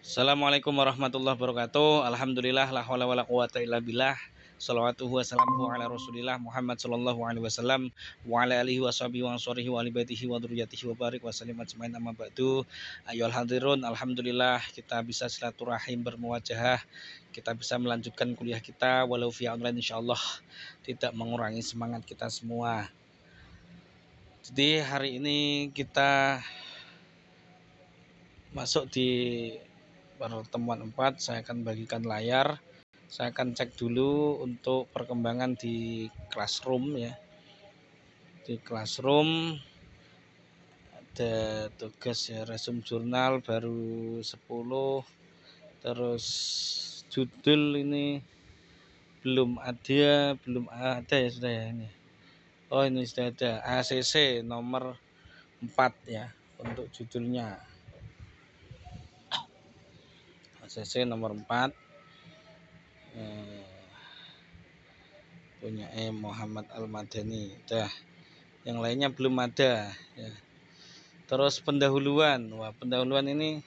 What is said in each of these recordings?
Assalamualaikum warahmatullahi wabarakatuh. Alhamdulillah la haula wala quwata illa billah. Shalawatuhu wassalamuhu ala Rasulillah Muhammad sallallahu alaihi wasallam wa ala alihi washabihi wa ansorihi wa ali baitihi wa dzurriyyatihi wa barik wa sallim ajmain amma ba'du. Ayyuhal hadirun, alhamdulillah kita bisa silaturahim bermuwajahah. Kita bisa melanjutkan kuliah kita walau via online insyaallah tidak mengurangi semangat kita semua. Jadi hari ini kita masuk di pertemuan 4, saya akan bagikan layar. Saya akan cek dulu untuk perkembangan di Classroom ya. Di Classroom ada tugas ya, resume jurnal baru 10. Terus judul ini belum ada ya, sudah ya ini. Oh, ini sudah ada ACC nomor 4 ya untuk judulnya. ACC nomor 4 punya Muhammad Al-Madani. Dah, yang lainnya belum ada ya. Terus pendahuluan. Wah, pendahuluan ini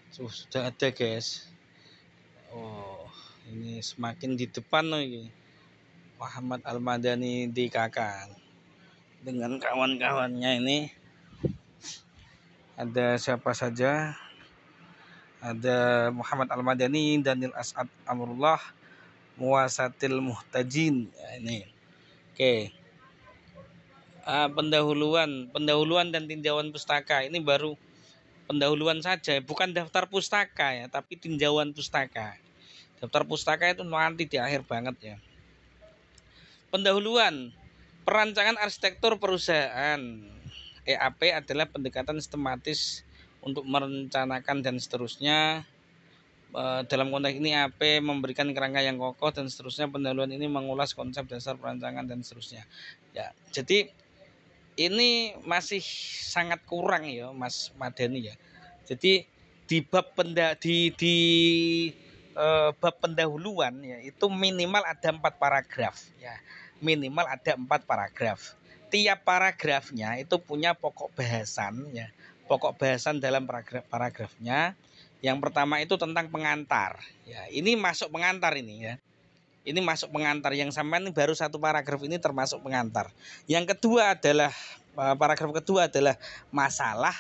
sudah ada, guys. Oh, ini semakin di depan loh ini. Muhammad Al-Madani DKK dengan kawan-kawannya ini. Ada siapa saja? Ada Muhammad Al-Madani, Daniel As'ad Amrullah, Muwasatil Muhtajin. Ya, ini. Oke. Pendahuluan dan tinjauan pustaka ini baru pendahuluan saja, bukan daftar pustaka ya, tapi tinjauan pustaka. Daftar pustaka itu nanti di akhir banget ya. Pendahuluan, perancangan arsitektur perusahaan. EAP adalah pendekatan sistematis untuk merencanakan dan seterusnya. Dalam konteks ini EAP memberikan kerangka yang kokoh dan seterusnya. Pendahuluan ini mengulas konsep dasar perancangan dan seterusnya. Ya, jadi ini masih sangat kurang ya, Mas Madani ya. Jadi di bab bab pendahuluan ya itu minimal ada 4 paragraf ya. Minimal ada 4 paragraf. Tiap paragrafnya itu punya pokok bahasan ya. Pokok bahasan dalam paragrafnya. Yang pertama itu tentang pengantar. Ya, ini masuk pengantar ini ya. Ini masuk pengantar, yang sampean ini baru 1 paragraf ini termasuk pengantar. Yang kedua adalah paragraf kedua adalah masalah.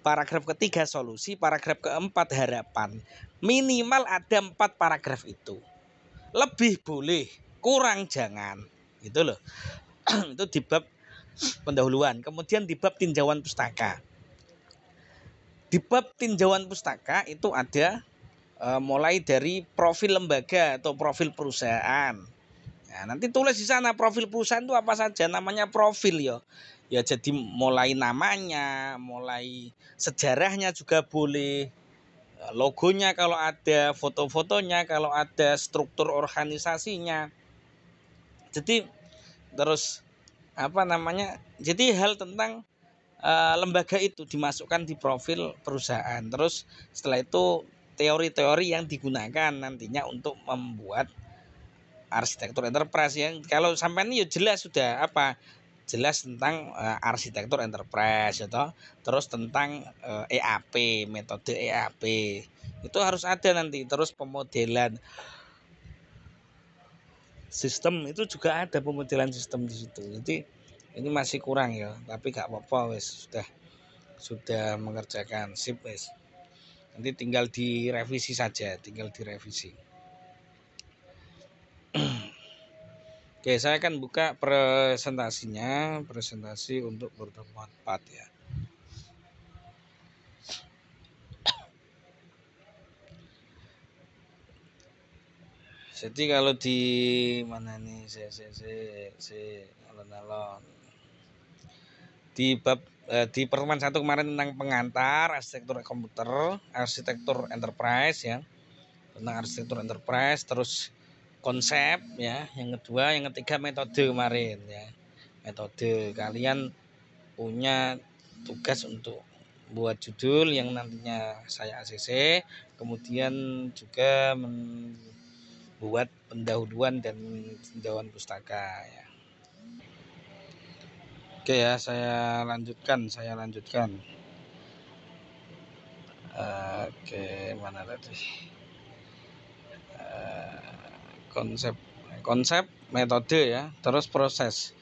Paragraf ketiga solusi, paragraf keempat harapan. Minimal ada 4 paragraf itu. Lebih boleh, kurang jangan. Gitu loh. Itu di bab pendahuluan. Kemudian di bab tinjauan pustaka. Di bab tinjauan pustaka itu ada mulai dari profil lembaga atau profil perusahaan. Nah, nanti tulis di sana profil perusahaan itu apa saja, namanya profil ya. Ya jadi mulai namanya, mulai sejarahnya juga boleh, logonya kalau ada, foto-fotonya kalau ada, struktur organisasinya. Jadi terus apa namanya? Jadi hal tentang lembaga itu dimasukkan di profil perusahaan. Terus setelah itu teori-teori yang digunakan nantinya untuk membuat arsitektur enterprise ya. Kalau sampai ini ya jelas sudah apa? Jelas tentang arsitektur enterprise atau terus tentang EAP, metode EAP. Itu harus ada nanti. Terus pemodelan sistem itu juga ada, pemodelan sistem di situ. Jadi ini masih kurang ya, tapi gak apa-apa wes, sudah mengerjakan sip wes. Nanti tinggal direvisi saja, tinggal direvisi. Oke, saya akan buka presentasinya, presentasi untuk pertemuan 4 ya. Jadi kalau di mana nih, alon-alon. Di bab di pertemuan 1 kemarin tentang pengantar, arsitektur komputer, arsitektur enterprise ya. Tentang arsitektur enterprise, terus konsep ya, yang kedua, yang ketiga metode kemarin ya. Metode, kalian punya tugas untuk buat judul yang nantinya saya ACC, kemudian juga membuat pendahuluan dan tinjauan pustaka ya. Oke ya, saya lanjutkan. Oke, mana tadi? Konsep, metode ya, terus proses.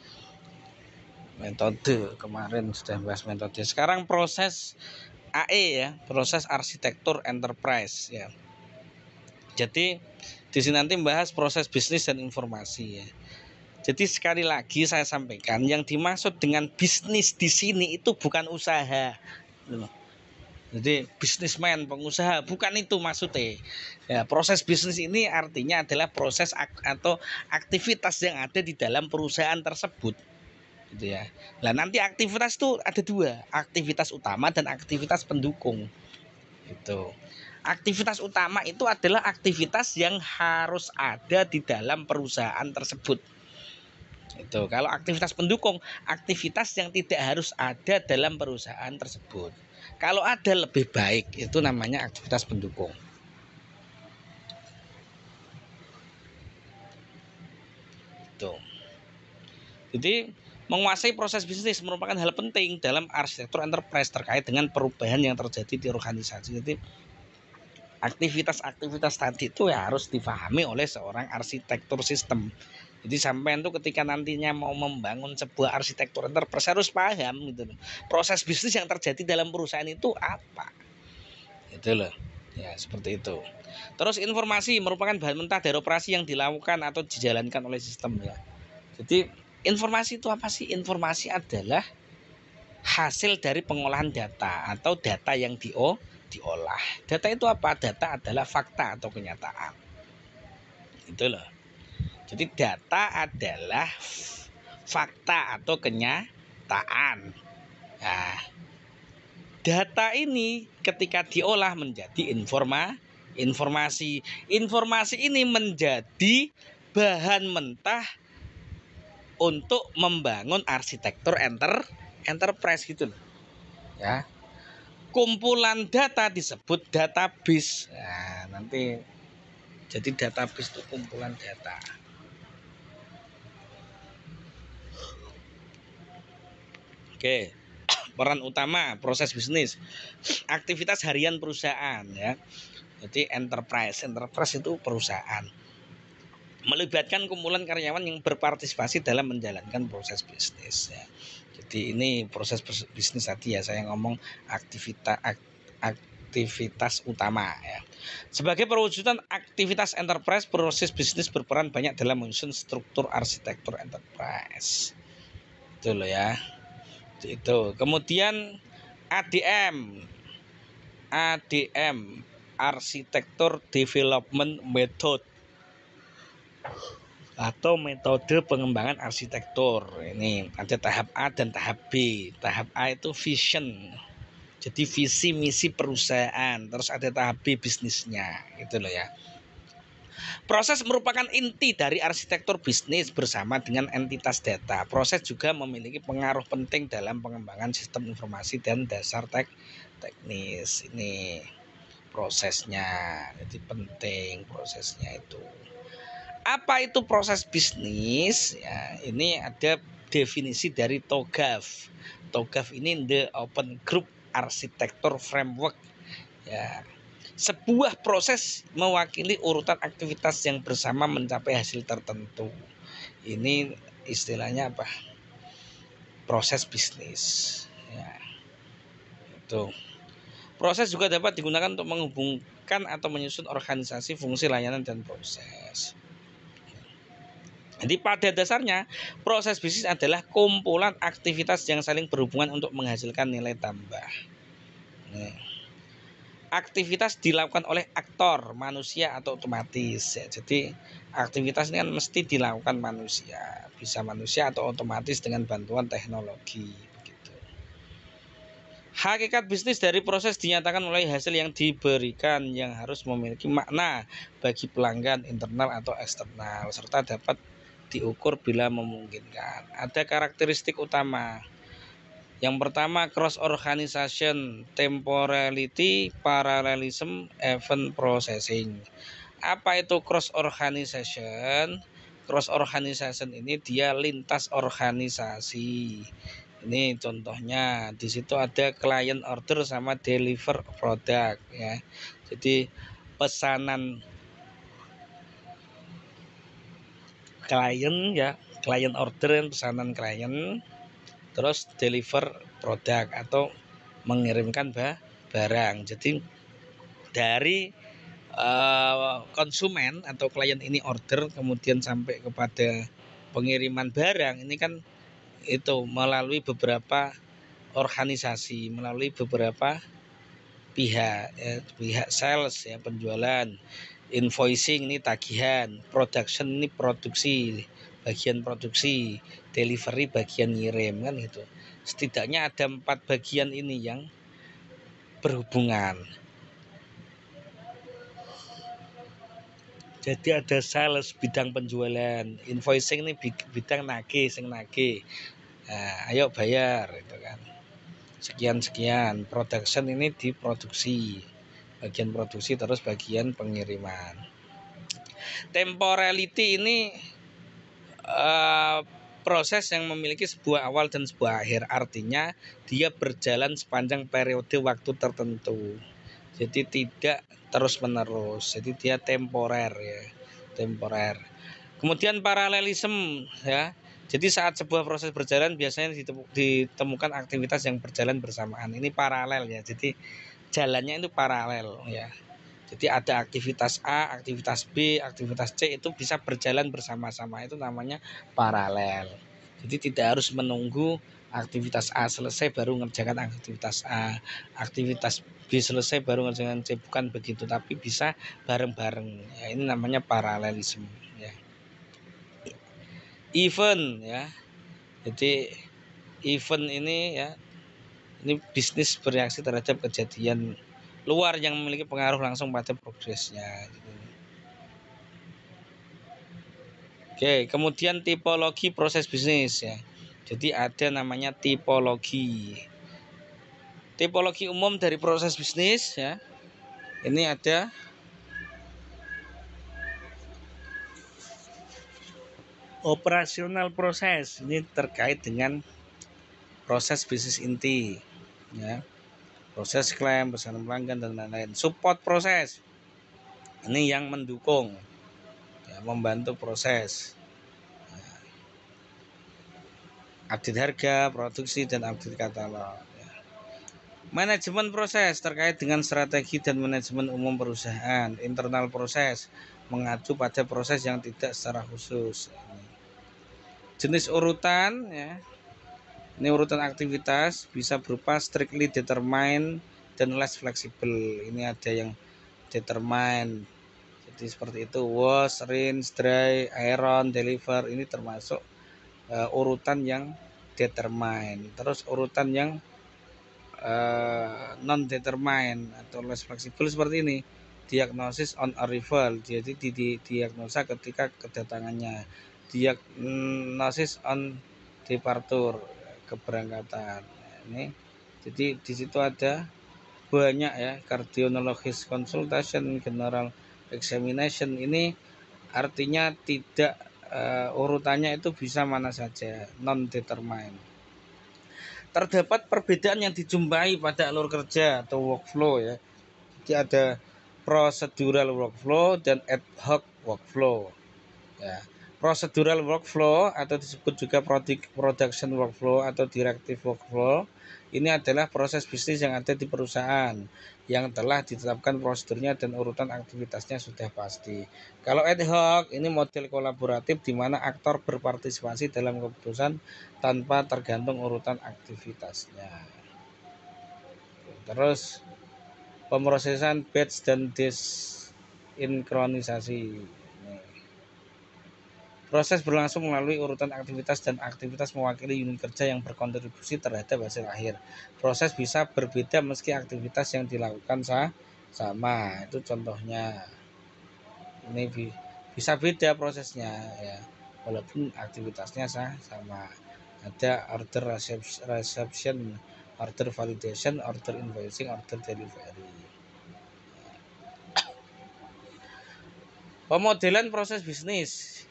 Metode kemarin sudah bahas metode. Sekarang proses AE ya, proses arsitektur enterprise ya. Jadi di sini nanti membahas proses bisnis dan informasi ya. Jadi sekali lagi saya sampaikan, yang dimaksud dengan bisnis di sini itu bukan usaha. Jadi bisnismen, pengusaha, bukan itu maksudnya. Ya, proses bisnis ini artinya adalah proses atau aktivitas yang ada di dalam perusahaan tersebut. Gitu ya. Nah, nanti aktivitas itu ada dua, aktivitas utama dan aktivitas pendukung. Gitu. Aktivitas utama itu adalah aktivitas yang harus ada di dalam perusahaan tersebut. Itu. Kalau aktivitas pendukung, aktivitas yang tidak harus ada dalam perusahaan tersebut. Kalau ada lebih baik, itu namanya aktivitas pendukung. Itu. Jadi menguasai proses bisnis merupakan hal penting dalam arsitektur enterprise terkait dengan perubahan yang terjadi di organisasi. Jadi aktivitas-aktivitas tadi itu ya harus difahami oleh seorang arsitektur sistem. Jadi sampean tuh ketika nantinya mau membangun sebuah arsitektur enterprise harus paham gitu loh. Proses bisnis yang terjadi dalam perusahaan itu apa? Itu loh. Ya, seperti itu. Terus informasi merupakan bahan mentah dari operasi yang dilakukan atau dijalankan oleh sistem ya. Jadi informasi itu apa sih? Informasi adalah hasil dari pengolahan data atau data yang diolah. Data itu apa? Data adalah fakta atau kenyataan. Itu loh. Jadi data adalah fakta atau kenyataan. Nah, data ini ketika diolah menjadi informasi. Informasi ini menjadi bahan mentah untuk membangun arsitektur enterprise gitu loh. Ya. Kumpulan data disebut database. Nah, nanti jadi database itu kumpulan data. Oke, peran utama proses bisnis, aktivitas harian perusahaan ya. Jadi enterprise itu perusahaan. Melibatkan kumpulan karyawan yang berpartisipasi dalam menjalankan proses bisnis ya. Jadi ini proses bisnis tadi ya, saya ngomong aktivitas utama ya. Sebagai perwujudan aktivitas enterprise, proses bisnis berperan banyak dalam menyusun struktur arsitektur enterprise. Itu loh ya. Itu. Kemudian ADM, arsitektur development method atau metode pengembangan arsitektur. Ini ada tahap A dan tahap B. Tahap A itu vision, jadi visi misi perusahaan. Terus ada tahap B bisnisnya, gitu loh ya. Proses merupakan inti dari arsitektur bisnis bersama dengan entitas data. Proses juga memiliki pengaruh penting dalam pengembangan sistem informasi dan dasar teknis. Ini prosesnya, jadi penting prosesnya itu. Apa itu proses bisnis? Ya, ini ada definisi dari TOGAF. TOGAF ini The Open Group Architecture Framework. Ya, sebuah proses mewakili urutan aktivitas yang bersama mencapai hasil tertentu. Ini istilahnya apa? Proses bisnis. Ya. Itu. Proses juga dapat digunakan untuk menghubungkan atau menyusun organisasi, fungsi, layanan, dan proses. Jadi pada dasarnya proses bisnis adalah kumpulan aktivitas yang saling berhubungan untuk menghasilkan nilai tambah. Aktivitas dilakukan oleh aktor, manusia atau otomatis ya. Jadi aktivitas ini kan mesti dilakukan manusia, bisa manusia atau otomatis dengan bantuan teknologi begitu. Hakikat bisnis dari proses dinyatakan melalui hasil yang diberikan yang harus memiliki makna bagi pelanggan internal atau eksternal serta dapat diukur bila memungkinkan. Ada karakteristik utama. Yang pertama, cross organization, temporality, parallelism, event processing. Apa itu cross organization? Cross organization ini dia lintas organisasi. Ini contohnya, di situ ada client order sama deliver product ya. Jadi pesanan klien ya, client order pesanan klien, terus deliver produk atau mengirimkan barang. Jadi dari konsumen atau klien ini order kemudian sampai kepada pengiriman barang ini kan itu melalui beberapa organisasi, melalui beberapa pihak ya, pihak sales ya, penjualan, invoicing ini tagihan, production ini produksi, bagian produksi, delivery bagian ngirim kan gitu. Setidaknya ada 4 bagian ini yang berhubungan. Jadi ada sales bidang penjualan, invoicing ini bidang nagih, sing nagih. Nah, ayo bayar gitu kan. Sekian, production ini diproduksi, bagian produksi terus bagian pengiriman. Temporality ini proses yang memiliki sebuah awal dan sebuah akhir, artinya dia berjalan sepanjang periode waktu tertentu, jadi tidak terus menerus, jadi dia temporer ya, temporer. Kemudian paralelisme ya, jadi saat sebuah proses berjalan biasanya ditemukan aktivitas yang berjalan bersamaan, ini paralel ya, jadi jalannya itu paralel ya. Jadi ada aktivitas A, aktivitas B, aktivitas C itu bisa berjalan bersama-sama, itu namanya paralel. Jadi tidak harus menunggu aktivitas A selesai baru mengerjakan aktivitas A, aktivitas B selesai baru mengerjakan C, bukan begitu, tapi bisa bareng-bareng. Ya, ini namanya paralelisme ya. Event ya. Jadi event ini ya, ini bisnis bereaksi terhadap kejadian luar yang memiliki pengaruh langsung pada progresnya. Oke, kemudian tipologi proses bisnis ya. Jadi ada namanya tipologi. Tipologi umum dari proses bisnis ya. Ini ada operasional proses. Ini terkait dengan proses bisnis inti ya. Proses klaim, pesanan pelanggan dan lain-lain. Support proses. Ini yang mendukung ya, membantu proses. Update harga, produksi dan update katalog. Manajemen proses terkait dengan strategi dan manajemen umum perusahaan. Internal proses mengacu pada proses yang tidak secara khusus. Jenis urutan ya. Ini urutan aktivitas bisa berupa strictly determined dan less flexible. Ini ada yang determined. Jadi seperti itu, wash, rinse, dry, iron, deliver. Ini termasuk urutan yang determined. Terus urutan yang non determined atau less flexible seperti ini, diagnosis on arrival, jadi diagnosa ketika kedatangannya, diagnosis on departure, keberangkatan. Ini jadi di situ ada banyak ya, cardiologist consultation, general examination. Ini artinya tidak urutannya itu bisa mana saja, non determined. Terdapat perbedaan yang dijumpai pada alur kerja atau workflow ya. Jadi ada procedural workflow dan ad hoc workflow. Ya. Procedural workflow atau disebut juga production workflow atau directive workflow, ini adalah proses bisnis yang ada di perusahaan yang telah ditetapkan prosedurnya dan urutan aktivitasnya sudah pasti. Kalau ad hoc ini model kolaboratif di mana aktor berpartisipasi dalam keputusan tanpa tergantung urutan aktivitasnya. Terus pemrosesan batch dan desinkronisasi. Proses berlangsung melalui urutan aktivitas dan aktivitas mewakili unit kerja yang berkontribusi terhadap hasil akhir. Proses bisa berbeda meski aktivitas yang dilakukan sama. Itu contohnya. Ini bisa beda prosesnya ya, walaupun aktivitasnya sama. Ada order reception, order validation, order invoicing, order delivery. Pemodelan proses bisnis.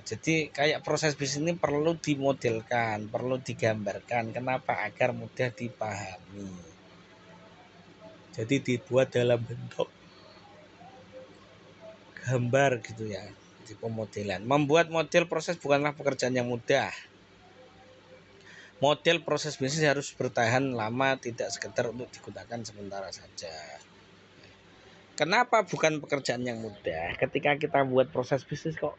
Jadi kayak proses bisnis ini perlu dimodelkan, perlu digambarkan. Kenapa? Agar mudah dipahami. Jadi dibuat dalam bentuk gambar gitu ya, di pemodelan. Membuat model proses bukanlah pekerjaan yang mudah. Model proses bisnis harus bertahan lama, tidak sekedar untuk digunakan sementara saja. Kenapa bukan pekerjaan yang mudah? Ketika kita buat proses bisnis kok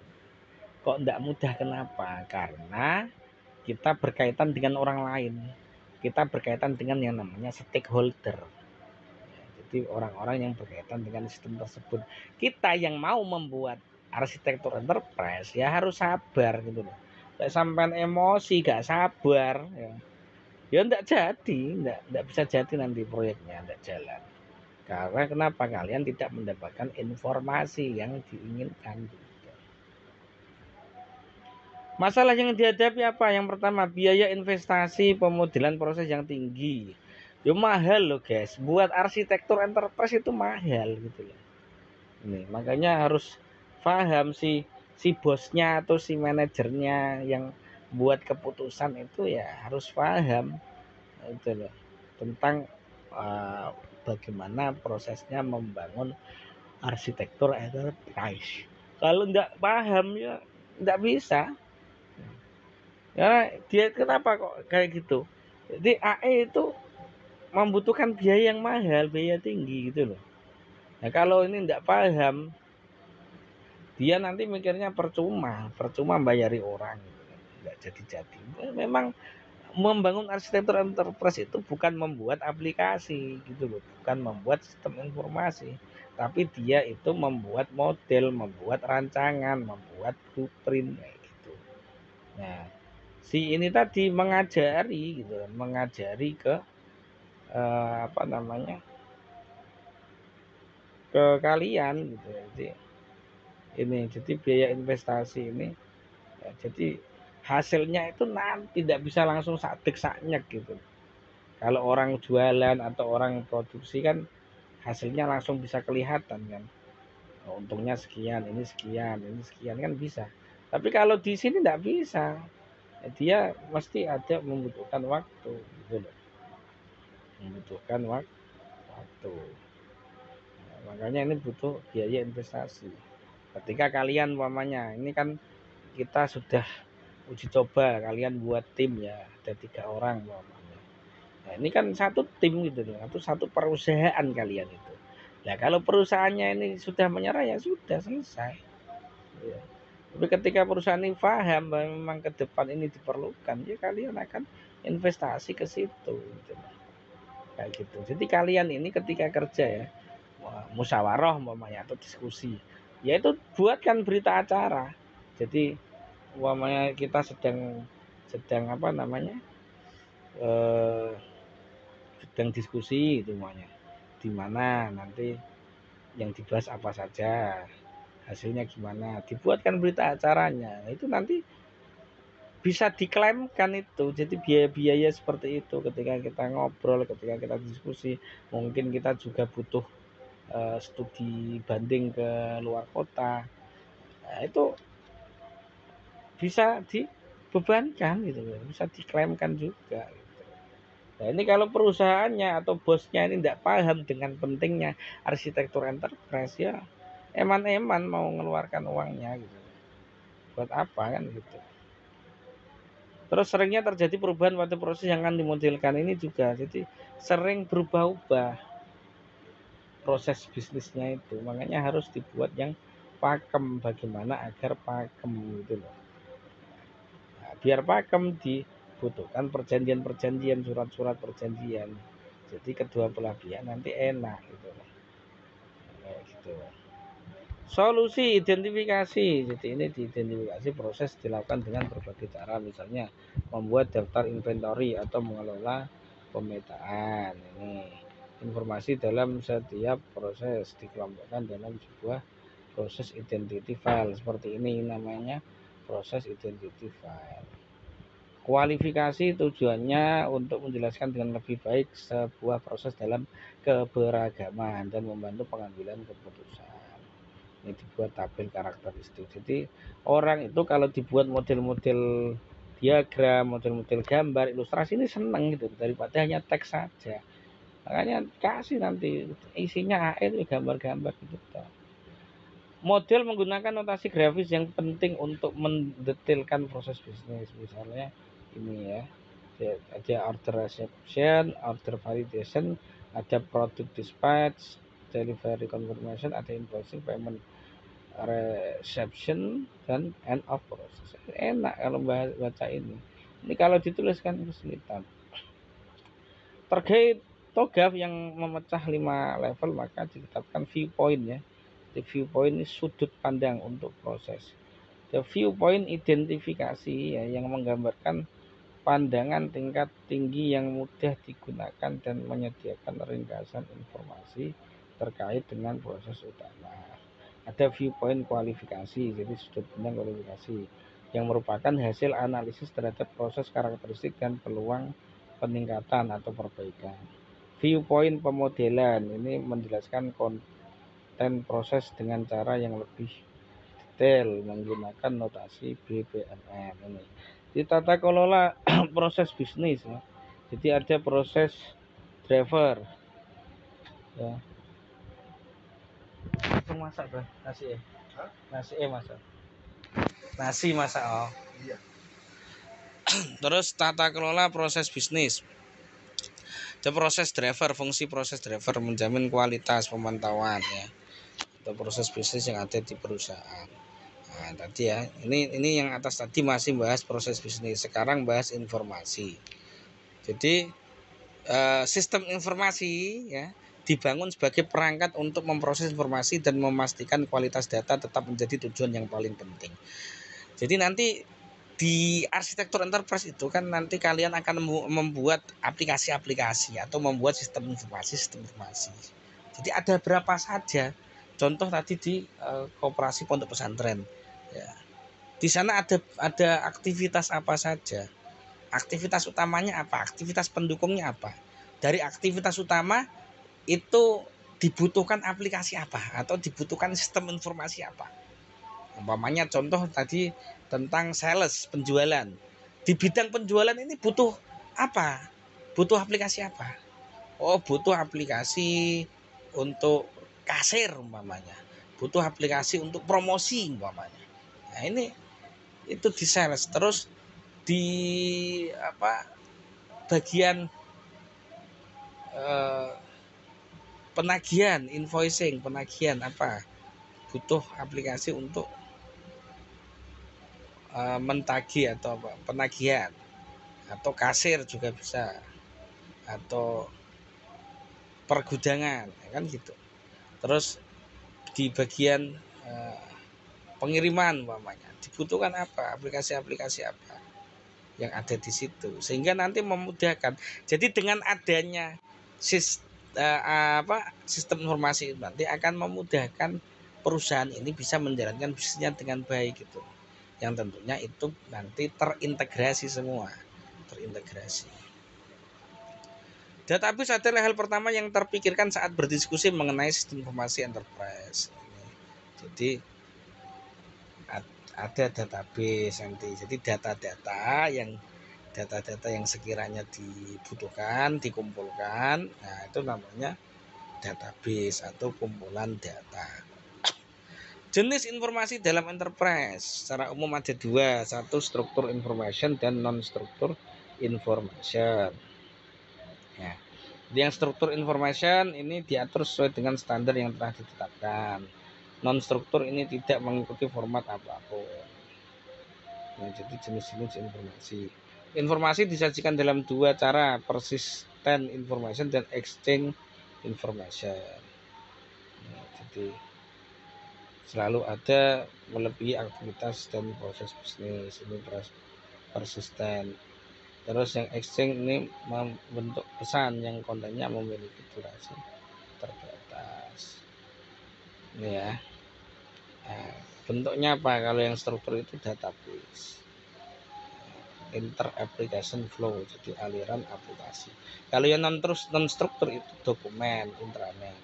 tidak mudah, kenapa? Karena kita berkaitan dengan orang lain, kita berkaitan dengan yang namanya stakeholder. Jadi orang-orang yang berkaitan dengan sistem tersebut. Kita yang mau membuat arsitektur enterprise ya harus sabar gitu loh. Gak sampai emosi, gak sabar ya enggak jadi, enggak bisa jadi nanti proyeknya, enggak jalan. Karena kenapa? Kalian tidak mendapatkan informasi yang diinginkan. Masalah yang dihadapi apa? Yang pertama, biaya investasi pemodelan proses yang tinggi. Yo mahal loh guys. Buat arsitektur enterprise itu mahal gitu loh. Ini makanya harus paham si bosnya atau si manajernya yang buat keputusan itu ya harus paham itu loh tentang bagaimana prosesnya membangun arsitektur enterprise. Kalau nggak paham ya nggak bisa. Ya, dia kenapa kok kayak gitu? Jadi AE itu membutuhkan biaya yang mahal, biaya tinggi gitu loh. Nah, kalau ini enggak paham, dia nanti mikirnya percuma bayari orang gitu. Enggak jadi-jadi. Memang membangun arsitektur enterprise itu bukan membuat aplikasi gitu loh, bukan membuat sistem informasi, tapi dia itu membuat model, membuat rancangan, membuat blueprint kayak gitu. Nah, si ini tadi mengajari gitu, mengajari ke apa namanya ke kalian gitu. Jadi biaya investasi ini ya, jadi hasilnya itu nanti tidak bisa langsung sakdek saknyek gitu. Kalau orang jualan atau orang produksi kan hasilnya langsung bisa kelihatan kan. Oh, untungnya sekian, ini sekian, ini sekian kan bisa. Tapi kalau di sini tidak bisa. Dia mesti ada membutuhkan waktu gitu loh. Membutuhkan waktu. Nah, makanya ini butuh biaya investasi. Ketika kalian umpamanya ini kan kita sudah uji coba, kalian buat tim ya, ada 3 orang umpamanya. Nah, ini kan satu tim gitu loh, atau satu perusahaan kalian itu. Nah, kalau perusahaannya ini sudah menyerah ya sudah selesai. Ya. Tapi ketika perusahaan ini paham bahwa memang ke depan ini diperlukan, ya kalian akan investasi ke situ. Gitu. Kayak gitu. Jadi kalian ini ketika kerja ya, musyawarah umpamanya atau diskusi, ya itu buatkan berita acara. Jadi umpamanya kita sedang sedang apa namanya eh, sedang diskusi itu semuanya, di mana nanti yang dibahas apa saja, hasilnya gimana, dibuatkan berita acaranya. Nah, itu nanti bisa diklaimkan itu. Jadi biaya-biaya seperti itu ketika kita ngobrol, ketika kita diskusi, mungkin kita juga butuh studi banding ke luar kota. Nah, itu bisa dibebankan gitu loh, bisa diklaimkan juga gitu. Nah, ini kalau perusahaannya atau bosnya ini tidak paham dengan pentingnya arsitektur enterprise ya eman-eman mau mengeluarkan uangnya gitu. Buat apa kan gitu. Terus seringnya terjadi perubahan pada proses yang akan dimodelkan ini juga. Jadi sering berubah-ubah proses bisnisnya itu. Makanya harus dibuat yang pakem, bagaimana agar pakem gitu loh. Nah, biar pakem dibutuhkan perjanjian-perjanjian, surat-surat perjanjian. Jadi kedua belah pihak nanti enak gitu loh. Kayak gitu. Solusi identifikasi. Jadi ini diidentifikasi proses dilakukan dengan berbagai cara, misalnya membuat daftar inventory atau mengelola pemetaan. Ini informasi dalam setiap proses dikelompokkan dalam sebuah proses identity file. Seperti ini namanya proses identity file. Kualifikasi tujuannya untuk menjelaskan dengan lebih baik sebuah proses dalam keberagaman dan membantu pengambilan keputusan. Ini dibuat tabel karakteristik. Jadi orang itu kalau dibuat model-model diagram, model-model gambar, ilustrasi ini seneng gitu daripada hanya teks saja. Makanya kasih nanti isinya AE itu gambar-gambar gitu. Model menggunakan notasi grafis yang penting untuk mendetailkan proses bisnis. Misalnya ini ya, ada order reception, order validation, ada product dispatch, delivery confirmation, ada invoicing, payment reception, dan end of process. Enak kalau baca ini. Ini kalau dituliskan kesulitan. Terkait TOGAF yang memecah 5 level maka ditetapkan viewpoint ya. The viewpoint ini sudut pandang untuk proses. The viewpoint identifikasi ya, yang menggambarkan pandangan tingkat tinggi yang mudah digunakan dan menyediakan ringkasan informasi terkait dengan proses utama. Ada viewpoint kualifikasi, jadi sudut pandang kualifikasi yang merupakan hasil analisis terhadap proses karakteristik dan peluang peningkatan atau perbaikan. Viewpoint pemodelan ini menjelaskan konten proses dengan cara yang lebih detail menggunakan notasi BPMN ini. Di tata kelola proses bisnis ya. Jadi ada proses driver ya. Masak bro, nasi ya. Nasi masak. Nasi masak oh. Iya. Terus tata kelola proses bisnis. Ada proses driver, fungsi proses driver menjamin kualitas pemantauan ya. Atau proses bisnis yang ada di perusahaan. Nah, tadi ya, ini yang atas tadi masih bahas proses bisnis. Sekarang bahas informasi. Jadi sistem informasi ya dibangun sebagai perangkat untuk memproses informasi dan memastikan kualitas data tetap menjadi tujuan yang paling penting. Jadi nanti di arsitektur enterprise itu kan nanti kalian akan membuat aplikasi-aplikasi atau membuat sistem informasi. Jadi ada berapa saja. Contoh tadi di koperasi pondok pesantren. Ya. Di sana ada aktivitas apa saja. Aktivitas utamanya apa? Aktivitas pendukungnya apa? Dari aktivitas utama itu dibutuhkan aplikasi apa atau dibutuhkan sistem informasi apa? Umpamanya contoh tadi tentang sales, penjualan. Di bidang penjualan ini butuh apa? Butuh aplikasi apa? Oh, butuh aplikasi untuk kasir umpamanya. Butuh aplikasi untuk promosi umpamanya. Nah, ini itu di sales. Terus di bagian penagihan, invoicing, penagihan apa? Butuh aplikasi untuk mentagih atau apa? Penagihan atau kasir juga bisa atau pergudangan kan gitu. Terus di bagian pengiriman umpamanya dibutuhkan apa? Aplikasi-aplikasi apa yang ada di situ sehingga nanti memudahkan. Jadi dengan adanya sistem informasi nanti akan memudahkan perusahaan ini bisa menjalankan bisnisnya dengan baik gitu. Yang tentunya itu nanti terintegrasi semua, terintegrasi. Database adalah hal pertama yang terpikirkan saat berdiskusi mengenai sistem informasi enterprise. Jadi ada database nanti. Jadi data-data yang sekiranya dibutuhkan, dikumpulkan, nah itu namanya database atau kumpulan data. Jenis informasi dalam enterprise secara umum ada dua, satu struktur information dan non struktur information. Ya. Yang struktur information ini diatur sesuai dengan standar yang telah ditetapkan. Non struktur ini tidak mengikuti format apapun. Nah, jadi jenis-jenis informasi. Informasi disajikan dalam dua cara, persistent information dan exchange information. Nah, jadi selalu ada melebihi aktivitas dan proses bisnis, ini persisten. Terus yang exchange ini membentuk pesan yang kontennya memiliki durasi terbatas. Ini ya. Nah, bentuknya apa? Kalau yang struktur itu database, inter application flow, jadi aliran aplikasi. Kalau yang non struktur itu dokumen intranet,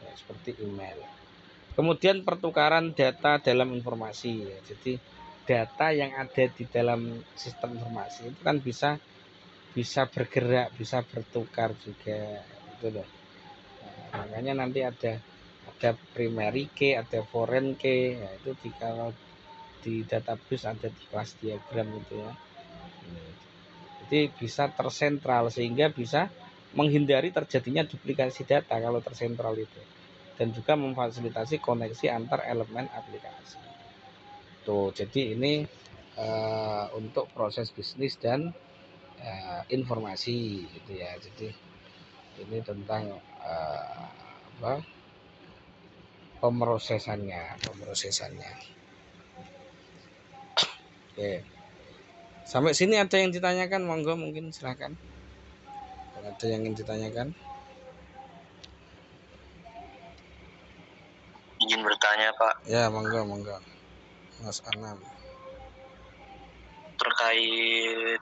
ya, seperti email. Kemudian pertukaran data dalam informasi ya. Jadi data yang ada di dalam sistem informasi itu kan bisa bergerak, bisa bertukar juga gitu loh. Nah, makanya nanti ada primary key, ada foreign key. Ya, itu kalau di database ada di kelas diagram itu ya. Jadi bisa tersentral sehingga bisa menghindari terjadinya duplikasi data kalau tersentral itu, dan juga memfasilitasi koneksi antar elemen aplikasi. Tuh, jadi ini untuk proses bisnis dan informasi gitu ya. Jadi ini tentang apa, pemrosesannya. Oke, sampai sini ada yang ditanyakan, monggo mungkin silakan. Ada yang ingin ditanyakan? Izin bertanya Pak. Ya, monggo Mas Anam. Terkait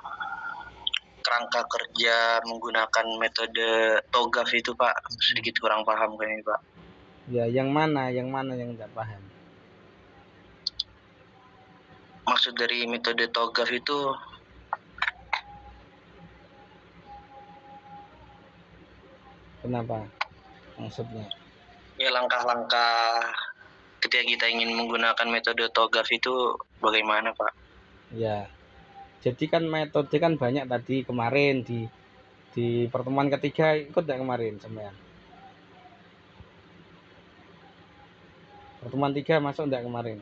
kerangka kerja menggunakan metode TOGAF itu Pak, sedikit kurang paham kayaknya Pak. Ya, yang mana yang tidak paham? Maksud dari metode TOGAF itu Kenapa maksudnya? ya langkah-langkah ketika kita ingin menggunakan metode TOGAF itu bagaimana Pak? Ya, jadi kan metode kan banyak tadi kemarin di pertemuan ketiga, ikut tidak kemarin sampean? Pertemuan 3 masuk tidak kemarin?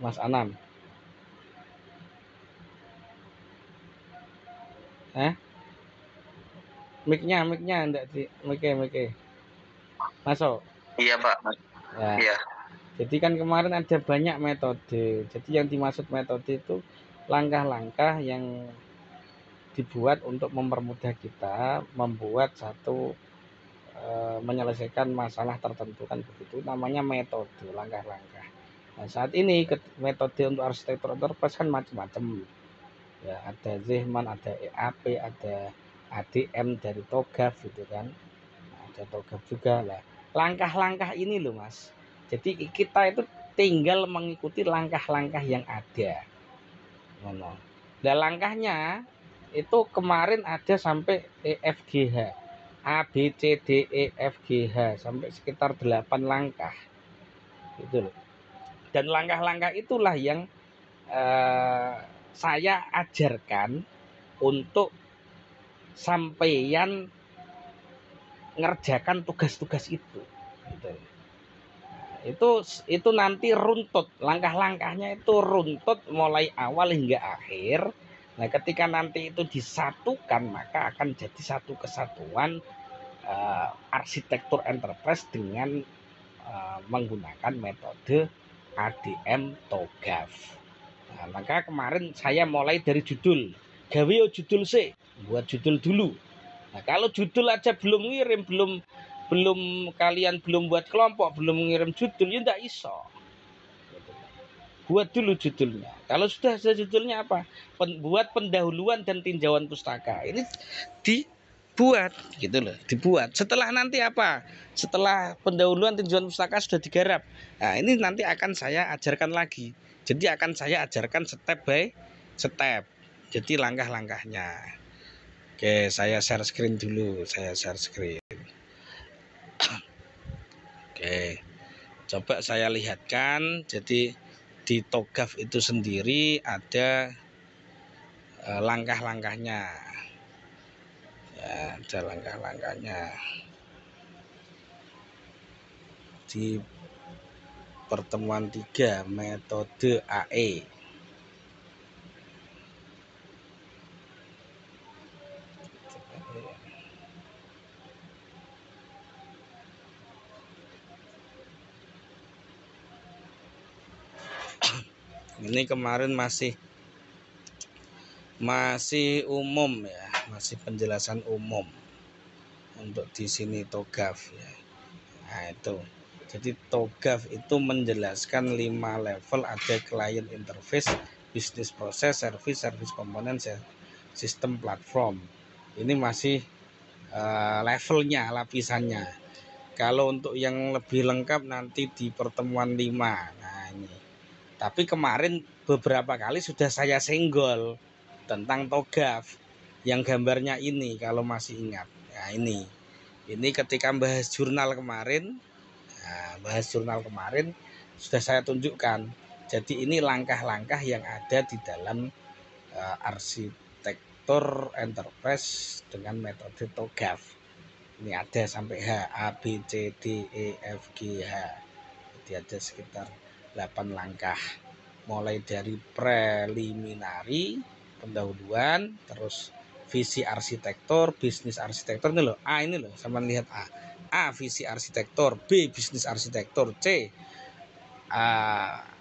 Mas Anam? Mic-nya enggak di mic masuk? Iya Pak. Ya. Iya. Jadi kan kemarin ada banyak metode. Jadi yang dimaksud metode itu langkah-langkah yang dibuat untuk mempermudah kita membuat satu menyelesaikan masalah tertentu, kan begitu, namanya metode, langkah-langkah. Nah, saat ini metode untuk arsitektur enterprise kan macam-macam ya, ada Zehman, ada EAP, ada ADM dari TOGAF gitu kan. Nah, ada TOGAF juga lah. Langkah-langkah ini loh Mas, jadi kita itu tinggal mengikuti langkah-langkah yang ada. Nah, langkahnya itu kemarin ada sampai EFGH, A B C D E F G H, sampai sekitar 8 langkah gitu loh. Dan langkah-langkah itulah yang saya ajarkan untuk sampeyan ngerjakan tugas-tugas itu gitu. Itu nanti runtut, langkah-langkahnya itu runtut mulai awal hingga akhir. Nah, ketika nanti itu disatukan, maka akan jadi satu kesatuan arsitektur enterprise dengan menggunakan metode ADM TOGAF. Nah, maka kemarin saya mulai dari judul, gawe judul sih, buat judul dulu. Nah, kalau judul aja belum ngirim, kalian belum buat kelompok, belum mengirim judul, ya enggak iso. Buat dulu judulnya. Kalau sudah ada judulnya apa? Buat pendahuluan dan tinjauan pustaka. Ini dibuat gitu loh, dibuat. Setelah nanti apa? Setelah pendahuluan tinjauan pustaka sudah digarap. Nah, ini nanti akan saya ajarkan lagi. Jadi akan saya ajarkan step by step. Jadi langkah-langkahnya. Oke, saya share screen dulu. Oke, coba saya lihatkan. Jadi di TOGAF itu sendiri ada langkah-langkahnya. Ya, ada langkah-langkahnya. Di pertemuan 3 metode AE. Ini kemarin masih umum ya, masih penjelasan umum untuk di sini TOGAF ya. Nah, itu. Jadi TOGAF itu menjelaskan 5 level, ada client interface, bisnis proses, service komponen, sistem platform. Ini masih levelnya, lapisannya. Kalau untuk yang lebih lengkap nanti di pertemuan 5. Nah ini. Tapi kemarin beberapa kali sudah saya senggol tentang TOGAF yang gambarnya ini kalau masih ingat. Nah ini ketika bahas jurnal kemarin. Nah, bahas jurnal kemarin sudah saya tunjukkan. Jadi ini langkah-langkah yang ada di dalam arsitektur enterprise dengan metode TOGAF. Ini ada sampai H, A, B, C, D, E, F, G, H. Jadi ada sekitar 8 langkah. Mulai dari preliminary, pendahuluan, terus visi arsitektur, bisnis arsitektur ini loh. A ini loh, sama lihat A. A visi arsitektur, B bisnis arsitektur, C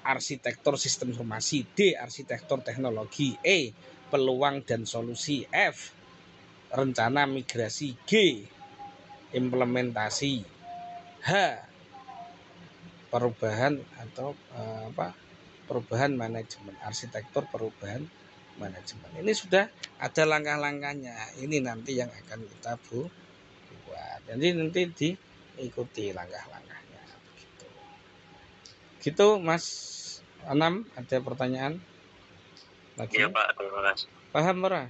arsitektur sistem informasi, D arsitektur teknologi, E peluang dan solusi, F rencana migrasi, G implementasi, H perubahan atau perubahan manajemen, arsitektur perubahan manajemen. Ini sudah ada langkah-langkahnya. Ini nanti yang akan kita buat. Jadi nanti diikuti langkah-langkahnya. Gitu Mas Anam, ada pertanyaan lagi? Iya Pak, terima kasih. Paham ora?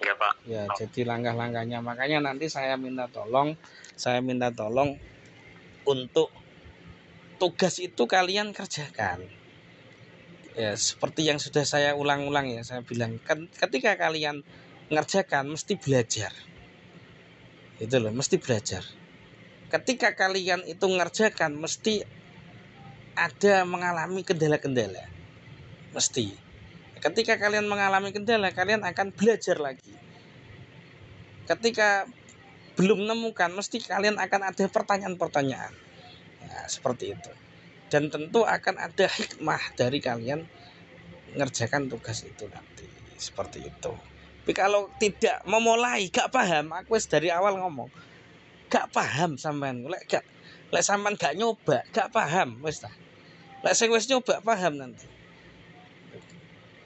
Iya Pak. Ya, jadi langkah-langkahnya. Makanya nanti saya minta tolong untuk tugas itu kalian kerjakan. Ya, seperti yang sudah saya ulang-ulang ya, saya bilang ketika kalian ngerjakan mesti belajar. Itu loh, mesti belajar. Ketika kalian itu ngerjakan mesti ada mengalami kendala-kendala. Mesti. Ketika kalian mengalami kendala, kalian akan belajar lagi. Ketika belum menemukan, mesti kalian akan ada pertanyaan-pertanyaan. Nah, seperti itu. Dan tentu akan ada hikmah dari kalian ngerjakan tugas itu nanti. Seperti itu. Tapi kalau tidak memulai, gak paham, aku dari awal ngomong, gak paham sampean. Lek sampean gak nyoba, gak paham, wis ta. Lek sing wis nyoba paham nanti.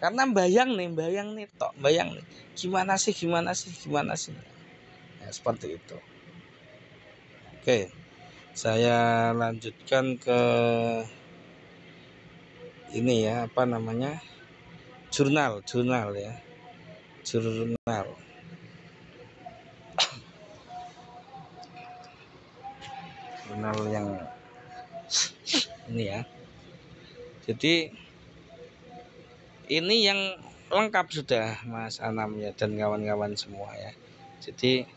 Karena bayang nih tok, bayang nih. Gimana sih? Ya, seperti itu. Oke. Saya lanjutkan ke ini ya, apa namanya? Jurnal ya. Jurnal. Jurnal yang ini ya. Jadi ini yang lengkap sudah Mas Anam ya dan kawan-kawan semua ya. Jadi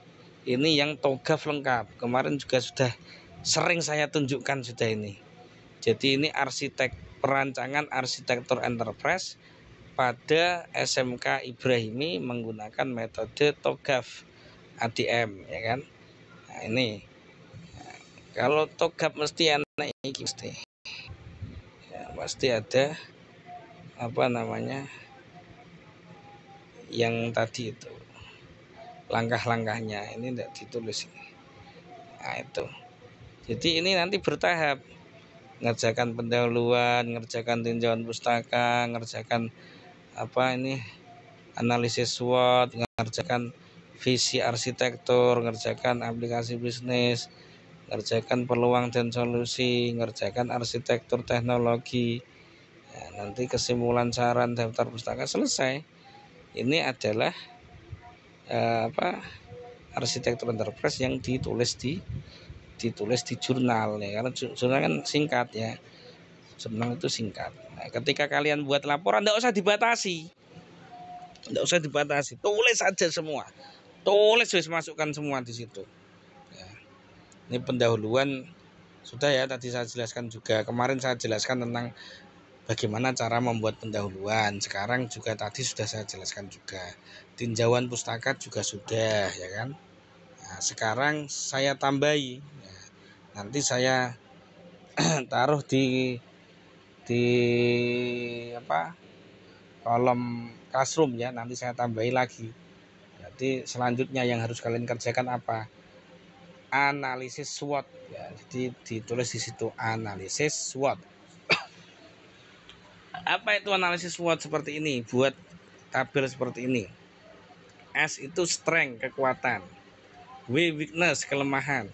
ini yang TOGAF lengkap. Kemarin juga sudah sering saya tunjukkan sudah ini. Jadi ini perancangan arsitektur enterprise pada SMK Ibrahimi menggunakan metode TOGAF ADM ya kan. Nah, ini kalau TOGAF mesti enak ini mesti. Ya, pasti ada apa namanya yang tadi itu langkah-langkahnya ini tidak ditulis ini. Nah itu. Jadi ini nanti bertahap. Ngerjakan pendahuluan, ngerjakan tinjauan pustaka, ngerjakan apa ini analisis SWOT, ngerjakan visi arsitektur, ngerjakan aplikasi bisnis, ngerjakan peluang dan solusi, ngerjakan arsitektur teknologi. Ya, nanti kesimpulan saran daftar pustaka selesai. Ini adalah arsitektur enterprise yang ditulis di jurnal ya, karena jurnal kan singkat ya, jurnal itu singkat. Nah, ketika kalian buat laporan tidak usah dibatasi, tulis saja semua, masukkan semua di situ ya. Ini pendahuluan sudah ya, tadi saya jelaskan juga, kemarin saya jelaskan tentang bagaimana cara membuat pendahuluan. Sekarang juga tadi sudah saya jelaskan juga, tinjauan pustaka juga sudah ya kan. Nah, sekarang saya tambahi ya, nanti saya taruh di kolom classroom ya, nanti saya tambahi lagi. Jadi selanjutnya yang harus kalian kerjakan apa? Analisis SWOT ya, jadi ditulis di situ analisis SWOT. Apa itu analisis SWOT? Seperti ini, buat tabel seperti ini. S itu strength, kekuatan. W weakness kelemahan,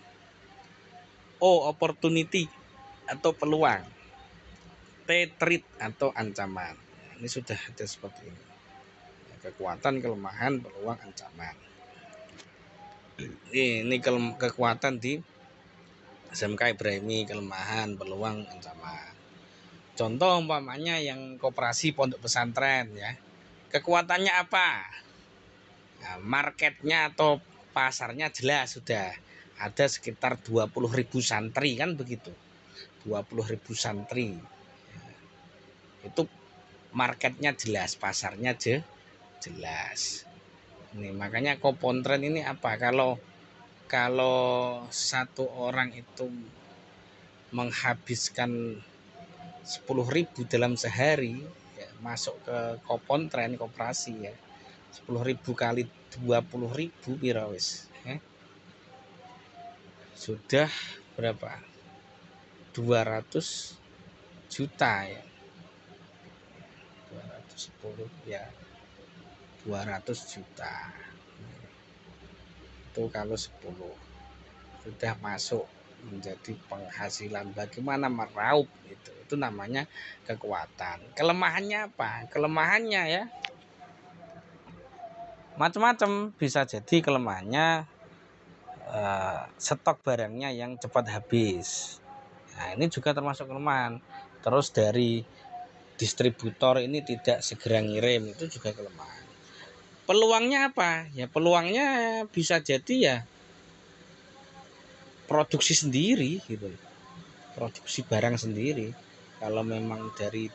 O opportunity atau peluang, T threat atau ancaman. Ini sudah ada seperti ini. Kekuatan, kelemahan, peluang, ancaman. Ini kekuatan di SMK Ibrahimi, kelemahan, peluang, ancaman. Contoh umpamanya yang koperasi pondok pesantren ya. Kekuatannya apa? Nah, marketnya atau pasarnya jelas sudah. Ada sekitar 20.000 santri kan begitu. 20.000 santri. Itu marketnya jelas, pasarnya jelas. Ini makanya Kopontren ini apa? Kalau satu orang itu menghabiskan 10.000 dalam sehari ya, masuk ke Kopontren koperasi ya, 10.000 kali 20.000 pirawis ya. Sudah berapa? 200 juta ya. 210 ya, 200 juta. Itu kalau 10 sudah masuk menjadi penghasilan. Bagaimana meraup itu namanya kekuatan. Kelemahannya apa? Kelemahannya ya macam-macam. Bisa jadi kelemahannya stok barangnya yang cepat habis. Nah, ini juga termasuk kelemahan. Terus dari distributor ini tidak segera ngirim, itu juga kelemahan. Peluangnya apa? Ya peluangnya bisa jadi ya produksi sendiri gitu. Produksi barang sendiri. Kalau memang dari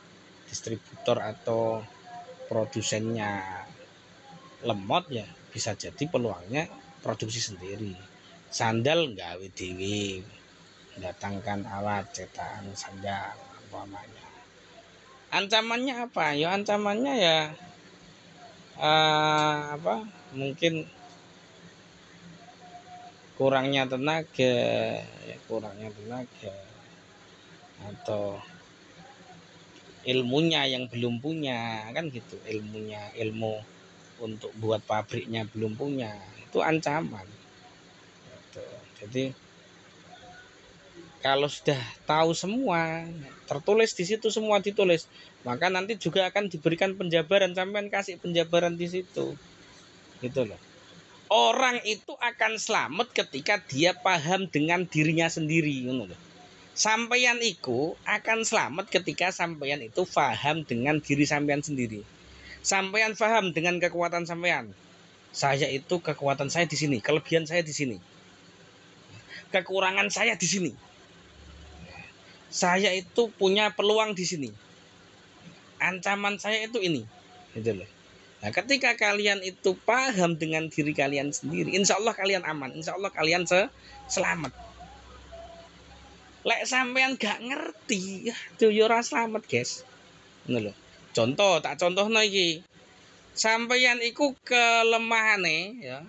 distributor atau produsennya lemot ya bisa jadi peluangnya produksi sendiri. Sandal gawe dhewe, datangkan alat cetakan sandal umpamanya. Ancamannya apa? Ya ancamannya ya mungkin kurangnya tenaga atau ilmunya yang belum punya kan gitu, ilmu untuk buat pabriknya belum punya, itu ancaman gitu. Jadi kalau sudah tahu semua, tertulis di situ, semua ditulis, maka nanti juga akan diberikan penjabaran, sampean kasih penjabaran di situ gitu loh. Orang itu akan selamat ketika dia paham dengan dirinya sendiri gitu loh. Sampeyan iku akan selamat ketika sampeyan itu paham dengan diri sampeyan sendiri. Sampeyan paham dengan kekuatan sampeyan. Saya itu kekuatan saya di sini, kelebihan saya di sini, kekurangan saya di sini. Saya itu punya peluang di sini. Ancaman saya itu ini. Gitu loh. Nah, ketika kalian itu paham dengan diri kalian sendiri, insya Allah kalian aman, insya Allah kalian selamat. Lek sampean gak ngerti, tuh ora selamat, guys. Ngono lho. Contoh, tak contohno iki. Sampeyan iku kelemahane ya.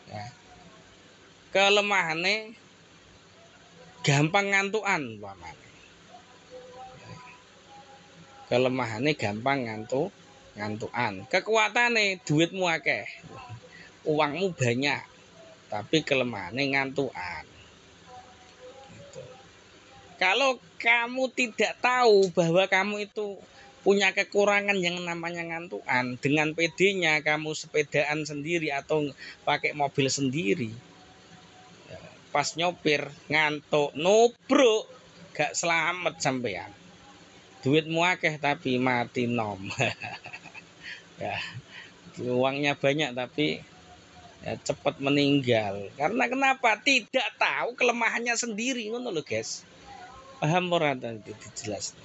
Ya. Kelemahane gampang ngantukan umpamane. Kelemahane gampang ngantukan. Kekuatane duitmu akeh. Uangmu banyak. Tapi kelemahannya ngantukan. Gitu. Kalau kamu tidak tahu bahwa kamu itu punya kekurangan yang namanya ngantukan, dengan PD-nya kamu sepedaan sendiri atau pakai mobil sendiri, pas nyopir ngantuk, nubruk, gak selamat sampean. Duitmu akeh tapi mati nom. Ya, uangnya banyak tapi ya, cepat meninggal. Karena kenapa? Tidak tahu kelemahannya sendiri, ngono lho, guys. Paham ora tadi dijelaskan.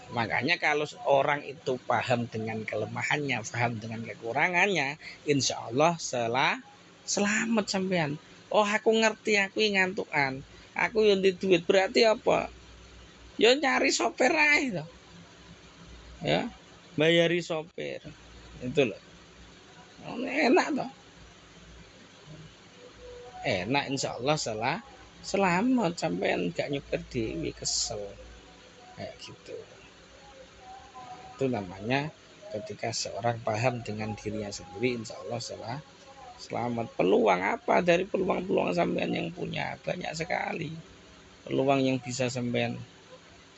Makanya kalau orang itu paham dengan kelemahannya, paham dengan kekurangannya, insya Allah selamat sampean. Oh, aku ngerti, aku ngantukan, aku yang di duit, berarti apa? Ya nyari sopir aja, ya bayari sopir, itu loh. Enak toh, enak, insya Allah selamat sampean, gak nyopir dewi kesel kayak gitu. Itu namanya ketika seorang paham dengan dirinya sendiri, insya Allah Selamat. Peluang apa? Dari peluang-peluang sampean yang punya banyak sekali. Peluang yang bisa sampean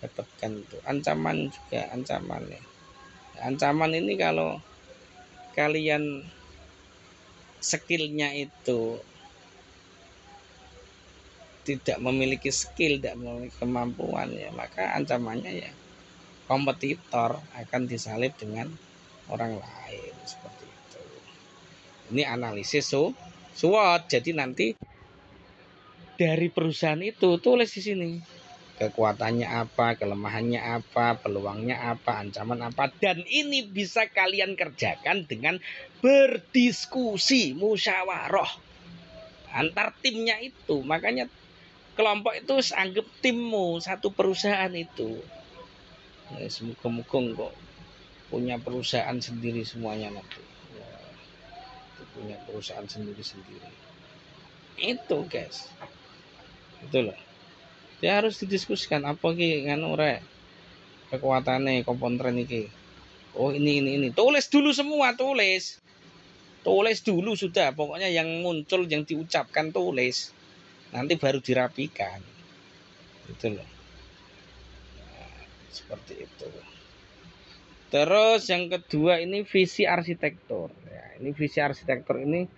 dapatkan itu. Ancaman juga ancaman ya. Ancaman ini kalau kalian skillnya itu tidak memiliki skill, tidak memiliki kemampuan ya, maka ancamannya ya kompetitor akan disalib dengan orang lain seperti itu. Ini analisis SWOT. Jadi nanti dari perusahaan itu tulis di sini kekuatannya apa, kelemahannya apa, peluangnya apa, ancaman apa, dan ini bisa kalian kerjakan dengan berdiskusi, musyawarah antar timnya itu. Makanya kelompok itu anggap timmu, satu perusahaan itu. Ya, semoga-moga kok punya perusahaan sendiri semuanya nanti. Ya, punya perusahaan sendiri-sendiri. Itu guys. Itu loh. Ya harus didiskusikan apa ki nganu rek. Kekuatannya komponen ini. Oh ini. Tulis dulu semua, tulis. Tulis dulu sudah. Pokoknya yang muncul, yang diucapkan tulis. Nanti baru dirapikan. Itu loh. Nah, seperti itu. Terus yang kedua ini visi arsitektur. Ya, ini visi arsitektur ini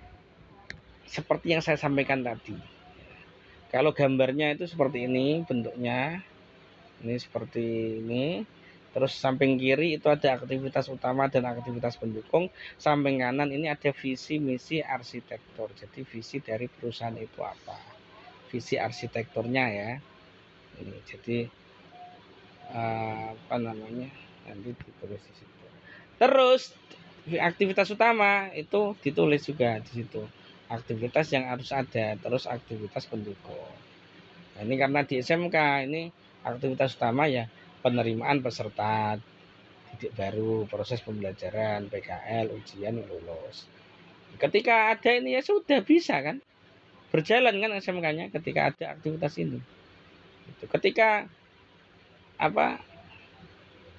seperti yang saya sampaikan tadi. Kalau gambarnya itu seperti ini bentuknya. Ini seperti ini. Terus samping kiri itu ada aktivitas utama dan aktivitas pendukung. Samping kanan ini ada visi misi arsitektur. Jadi visi dari perusahaan itu apa? Visi arsitekturnya ya. Ini jadi apa namanya? Nanti ditulis di situ. Terus aktivitas utama itu ditulis juga di situ. Aktivitas yang harus ada, terus aktivitas pendukung. Nah, ini karena di SMK ini aktivitas utama ya penerimaan peserta didik baru, proses pembelajaran, PKL, ujian, lulus. Ketika ada ini ya sudah bisa kan berjalan kan SMK-nya ketika ada aktivitas ini. Ketika apa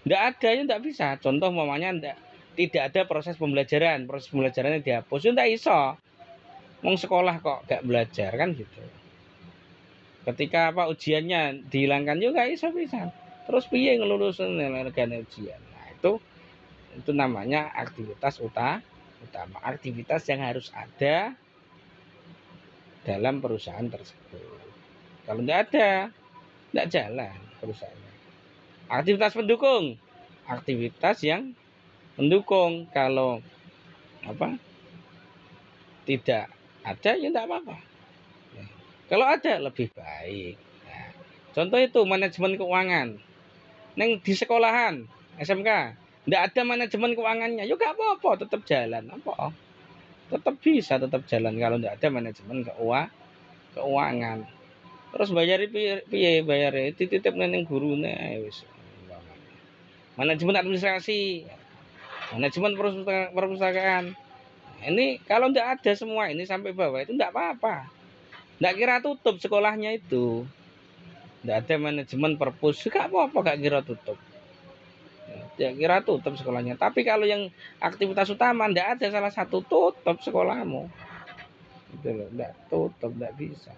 tidak ada ya tidak bisa. Contoh mamanya tidak ada proses pembelajarannya dihapus, ya tidak iso. Mau sekolah kok gak belajar kan gitu. Ketika ujiannya dihilangkan juga iso bisa. Terus piye ngelulusin nilai ujian. Nah, itu namanya aktivitas utama. Aktivitas yang harus ada dalam perusahaan tersebut. Kalau tidak ada, tidak jalan perusahaannya. Aktivitas pendukung. Aktivitas yang mendukung. Kalau tidak ada ya tidak apa-apa. Kalau ada lebih baik. Nah, contoh itu manajemen keuangan. Neng di sekolahan SMK tidak ada manajemen keuangannya, ya gak apa-apa, tetap jalan. Apa? Tetap bisa, tetap jalan kalau tidak ada manajemen keuangan. Terus bayar piye bayare titip neng gurune wis. Manajemen administrasi, manajemen perpustakaan. Ini kalau tidak ada semua ini sampai bawah itu tidak apa-apa. Tidak kira tutup sekolahnya itu. Tidak ada manajemen perpus, gak apa-apa gak kira tutup. Ya kira tutup sekolahnya. Tapi kalau yang aktivitas utama tidak ada salah satu, tutup sekolahmu. Itu loh, tidak tutup, tidak bisa.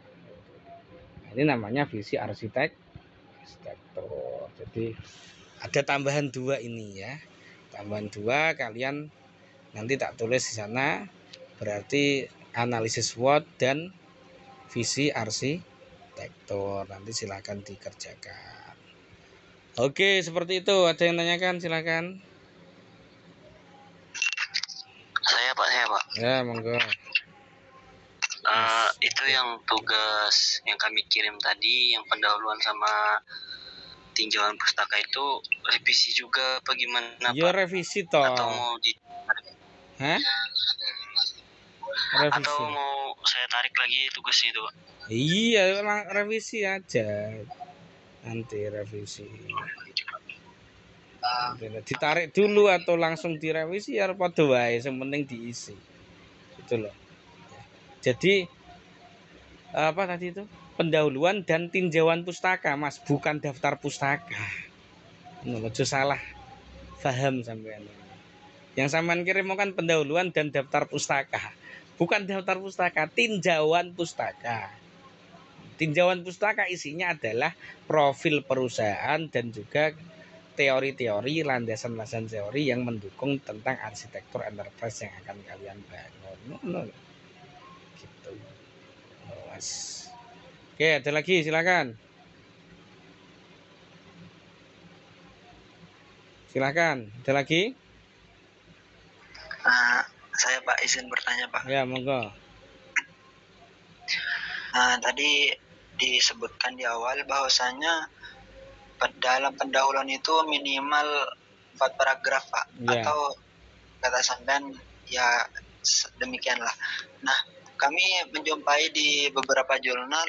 Nah, ini namanya visi arsitektur. Jadi ada tambahan 2 ini ya. Tambahan 2 kalian nanti tak tulis di sana. Berarti analisis SWOT dan visi arsitektur. Nanti silakan dikerjakan. Oke, seperti itu. Ada yang tanyakan, silakan. Saya Pak. Ya, monggo. Itu yang tugas yang kami kirim tadi, yang pendahuluan sama tinjauan pustaka itu revisi juga apa gimana Ya Pak? revisi toh. Atau mau Hah? Revisi. Atau mau saya tarik lagi tugas itu Pak? Iya, revisi aja. Nanti revisi. Ditarik dulu atau langsung direvisi ya padha wae, yang penting diisi. Gitu loh. Jadi apa tadi itu? Pendahuluan dan tinjauan pustaka, Mas, bukan daftar pustaka. Ojo salah paham sampean. Yang sampean kirim kan pendahuluan dan daftar pustaka, Bukan daftar pustaka, tinjauan pustaka. Tinjauan pustaka isinya adalah profil perusahaan dan juga teori-teori, landasan-landasan teori yang mendukung tentang arsitektur enterprise yang akan kalian bangun. Gitu. Mas. Oke, ada lagi, silakan. Silakan, ada lagi? Saya Pak izin bertanya Pak. Ya, monggo. Tadi disebutkan di awal bahwasanya dalam pendahuluan itu minimal 4 paragraf Pak, Ya. atau kata sampean ya demikianlah. Nah, kami menjumpai di beberapa jurnal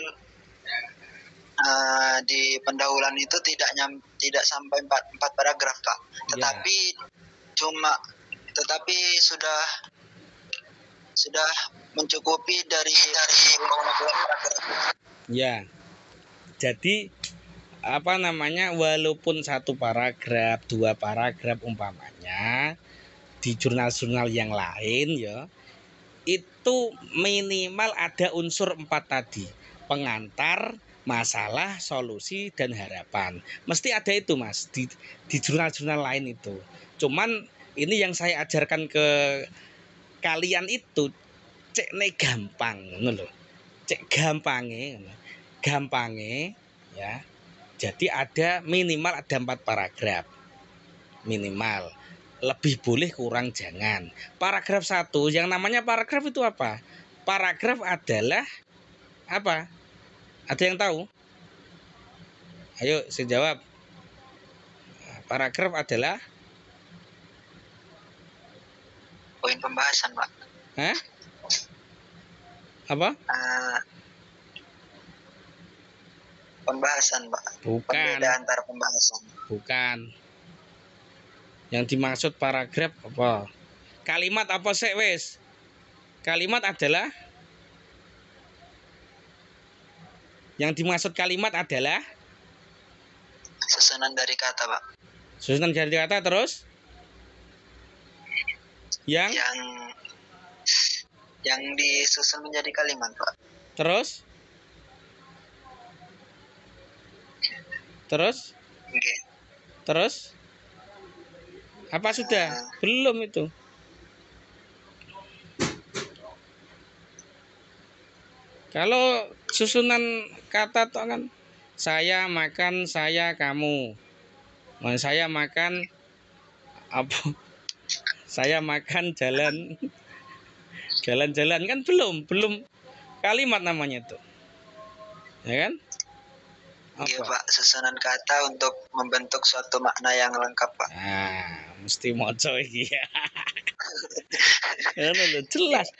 di pendahuluan itu tidak sampai 4 paragraf Pak, tetapi tetapi sudah mencukupi dari paragraf. Ya. Jadi walaupun 1 paragraf, 2 paragraf umpamanya di jurnal-jurnal yang lain ya, itu minimal ada unsur 4 tadi. Pengantar, masalah, solusi, dan harapan. Mesti ada itu Mas di jurnal-jurnal lain itu. Cuman ini yang saya ajarkan ke kalian itu cek gampang ngono lho. Cek gampange ya. Jadi minimal ada 4 paragraf. Minimal. Lebih boleh, kurang jangan. Paragraf 1, yang namanya paragraf itu apa? Paragraf adalah apa? Ada yang tahu? Ayo saya jawab. Paragraf adalah poin pembahasan Pak. Hah? Apa? Pembahasan Pak. Bukan. Pembeda antara pembahasan. Bukan. Yang dimaksud paragraf apa? Kalimat apa sih wes? Kalimat adalah yang dimaksud kalimat adalah susunan dari kata Pak. Susunan dari kata terus? Yang disusun menjadi kalimat Pak. Terus? Okay. Terus? Apa sudah? Belum itu. Kalau susunan kata itu kan saya makan, saya kamu. Saya makan apa? Saya makan jalan-jalan kan belum kalimat namanya itu. Ya kan? Iya Pak, susunan kata untuk membentuk suatu makna yang lengkap Pak. Mesti moco iki ya. Jelas.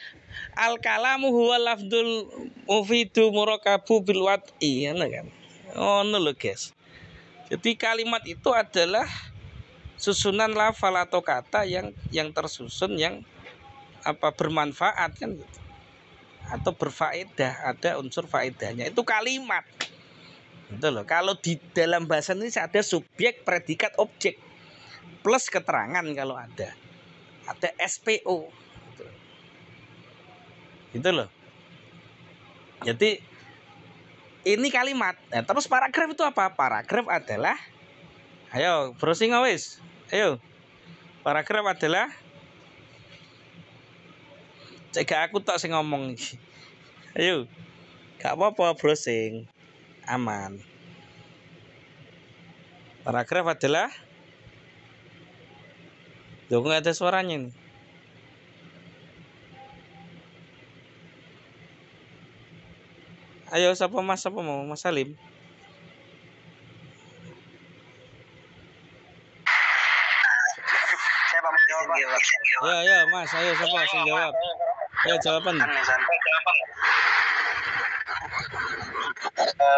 Al kalamu huwa lafdul mufidu murakabu bil wad'i kan. Ngono lho guys. Jadi kalimat itu adalah susunan lafal atau kata yang tersusun yang bermanfaat kan gitu. Atau berfaedah, ada unsur faedahnya. Itu kalimat. Gitu loh. Kalau di dalam bahasa ini ada subjek, predikat, objek plus keterangan kalau ada SPO gitu loh. Jadi ini kalimat. Nah, terus paragraf itu apa? Paragraf adalah ayo browsing wis. Ayo. Paragraf adalah cek aku tak sing ngomong iki. Ayo. Gak apa-apa browsing. Aman. Paragraf adalah nggak ada suaranya nih. Ayo siapa mau Mas Salim? Saya mau jawab. Ya Mas, ayo siapa sing jawab? Ayo jawaban.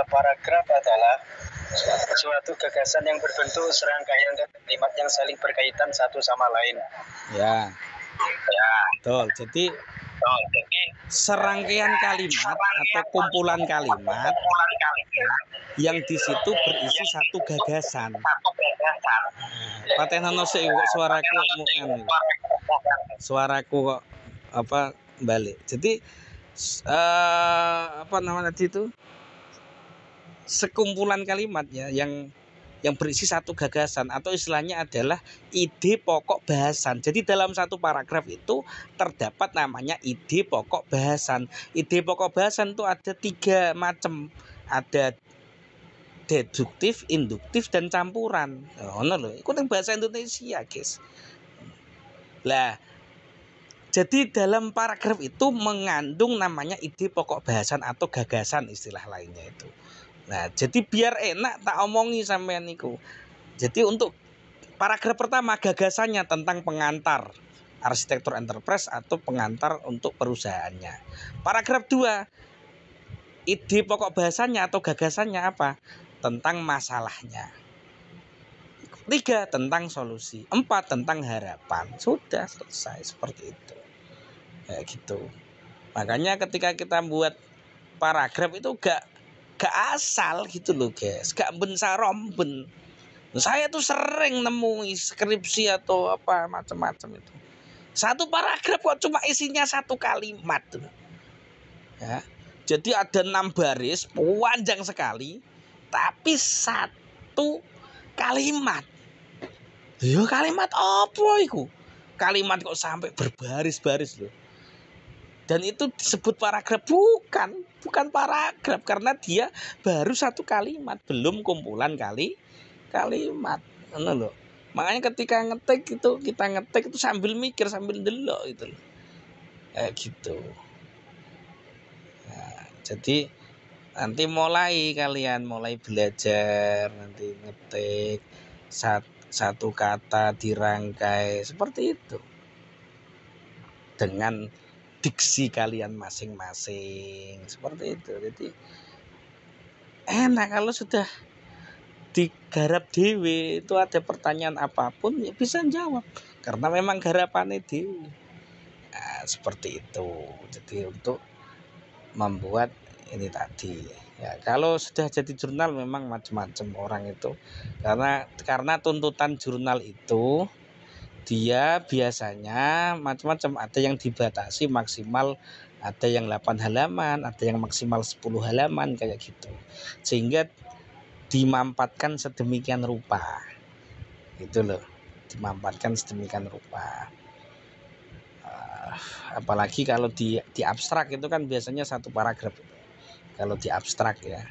Paragraf adalah suatu gagasan yang berbentuk serangkaian kalimat yang saling berkaitan satu sama lain. Ya. Betul. Jadi serangkaian kalimat atau kumpulan kalimat yang di situ berisi satu gagasan. Patenono suaraku kok apa balik. Jadi apa namanya itu, sekumpulan kalimat ya yang berisi satu gagasan atau istilahnya adalah ide pokok bahasan. Jadi dalam satu paragraf itu terdapat namanya ide pokok bahasan. Ide pokok bahasan itu ada 3 macam. Ada deduktif, induktif, dan campuran. Ngono lho, iku ning bahasa Indonesia, guys. Lah, jadi dalam paragraf itu mengandung namanya ide pokok bahasan atau gagasan istilah lainnya itu. Nah, jadi biar enak tak omongi sampean niku. Jadi untuk paragraf pertama gagasannya tentang pengantar arsitektur enterprise atau pengantar untuk perusahaannya. Paragraf 2 ide pokok bahasannya atau gagasannya apa? Tentang masalahnya. 3 tentang solusi. 4 tentang harapan. Sudah selesai seperti itu. Kayak gitu. Makanya ketika kita buat paragraf itu gak asal gitu loh guys, gak ben. Saya tuh sering nemu skripsi atau apa macam-macam itu. Satu paragraf kok cuma isinya 1 kalimat tuh. Ya. Jadi ada 6 baris, panjang sekali, tapi 1 kalimat. Ya kalimat apa itu? Kalimat kok sampai berbaris-baris loh. Dan itu disebut paragraf, bukan paragraf karena dia baru 1 kalimat, belum kumpulan kalimat. Ngono loh. Makanya ketika kita ngetik itu sambil mikir, sambil ndelok itu loh. Kayak gitu. Nah, jadi nanti kalian mulai belajar nanti ngetik satu kata dirangkai seperti itu. Dengan diksi kalian masing-masing seperti itu. Jadi enak kalau sudah digarap dewe, itu ada pertanyaan apapun ya bisa jawab karena memang garapannya dewe. Nah, seperti itu. Jadi untuk membuat ini tadi ya, kalau sudah jadi jurnal memang macam-macam orang itu karena tuntutan jurnal itu dia biasanya macam-macam, ada yang dibatasi maksimal, ada yang 8 halaman, ada yang maksimal 10 halaman kayak gitu. Sehingga dimampatkan sedemikian rupa. Gitu loh. Dimampatkan sedemikian rupa. Apalagi kalau di abstrak itu kan biasanya 1 paragraf. Kalau di abstrak ya.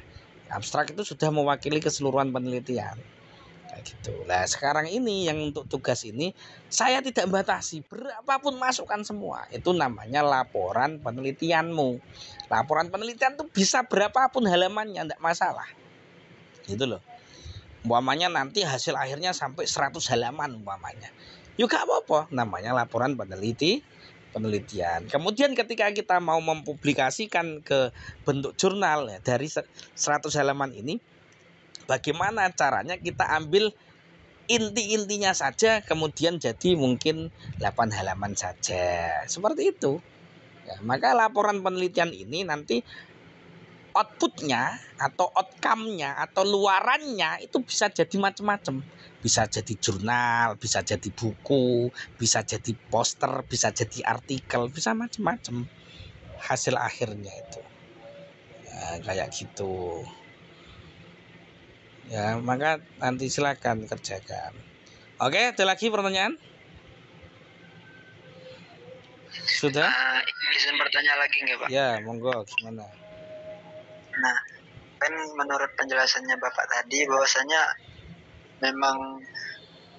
Abstrak itu sudah mewakili keseluruhan penelitian. Gitu. Nah sekarang ini yang untuk tugas ini saya tidak batasi, berapapun masukkan semua. Itu namanya laporan penelitianmu. Laporan penelitian itu bisa berapapun halamannya, tidak masalah. Gitu loh. Umpamanya nanti hasil akhirnya sampai 100 halaman umpamanya. Yuk gak apa-apa, namanya laporan penelitian. Kemudian ketika kita mau mempublikasikan ke bentuk jurnal ya, dari 100 halaman ini, bagaimana caranya kita ambil inti-intinya saja kemudian jadi mungkin 8 halaman saja. Seperti itu. Ya, maka laporan penelitian ini nanti outputnya atau outcome-nya atau luarannya itu bisa jadi macam-macam. Bisa jadi jurnal, bisa jadi buku, bisa jadi poster, bisa jadi artikel, bisa macam-macam hasil akhirnya itu. Ya, kayak gitu. Ya, maka nanti silakan kerjakan. Oke, ada lagi pertanyaan? Sudah? Izin bertanya lagi nggak Pak? Ya, monggo, gimana? Nah, kan menurut penjelasannya Bapak tadi bahwasanya memang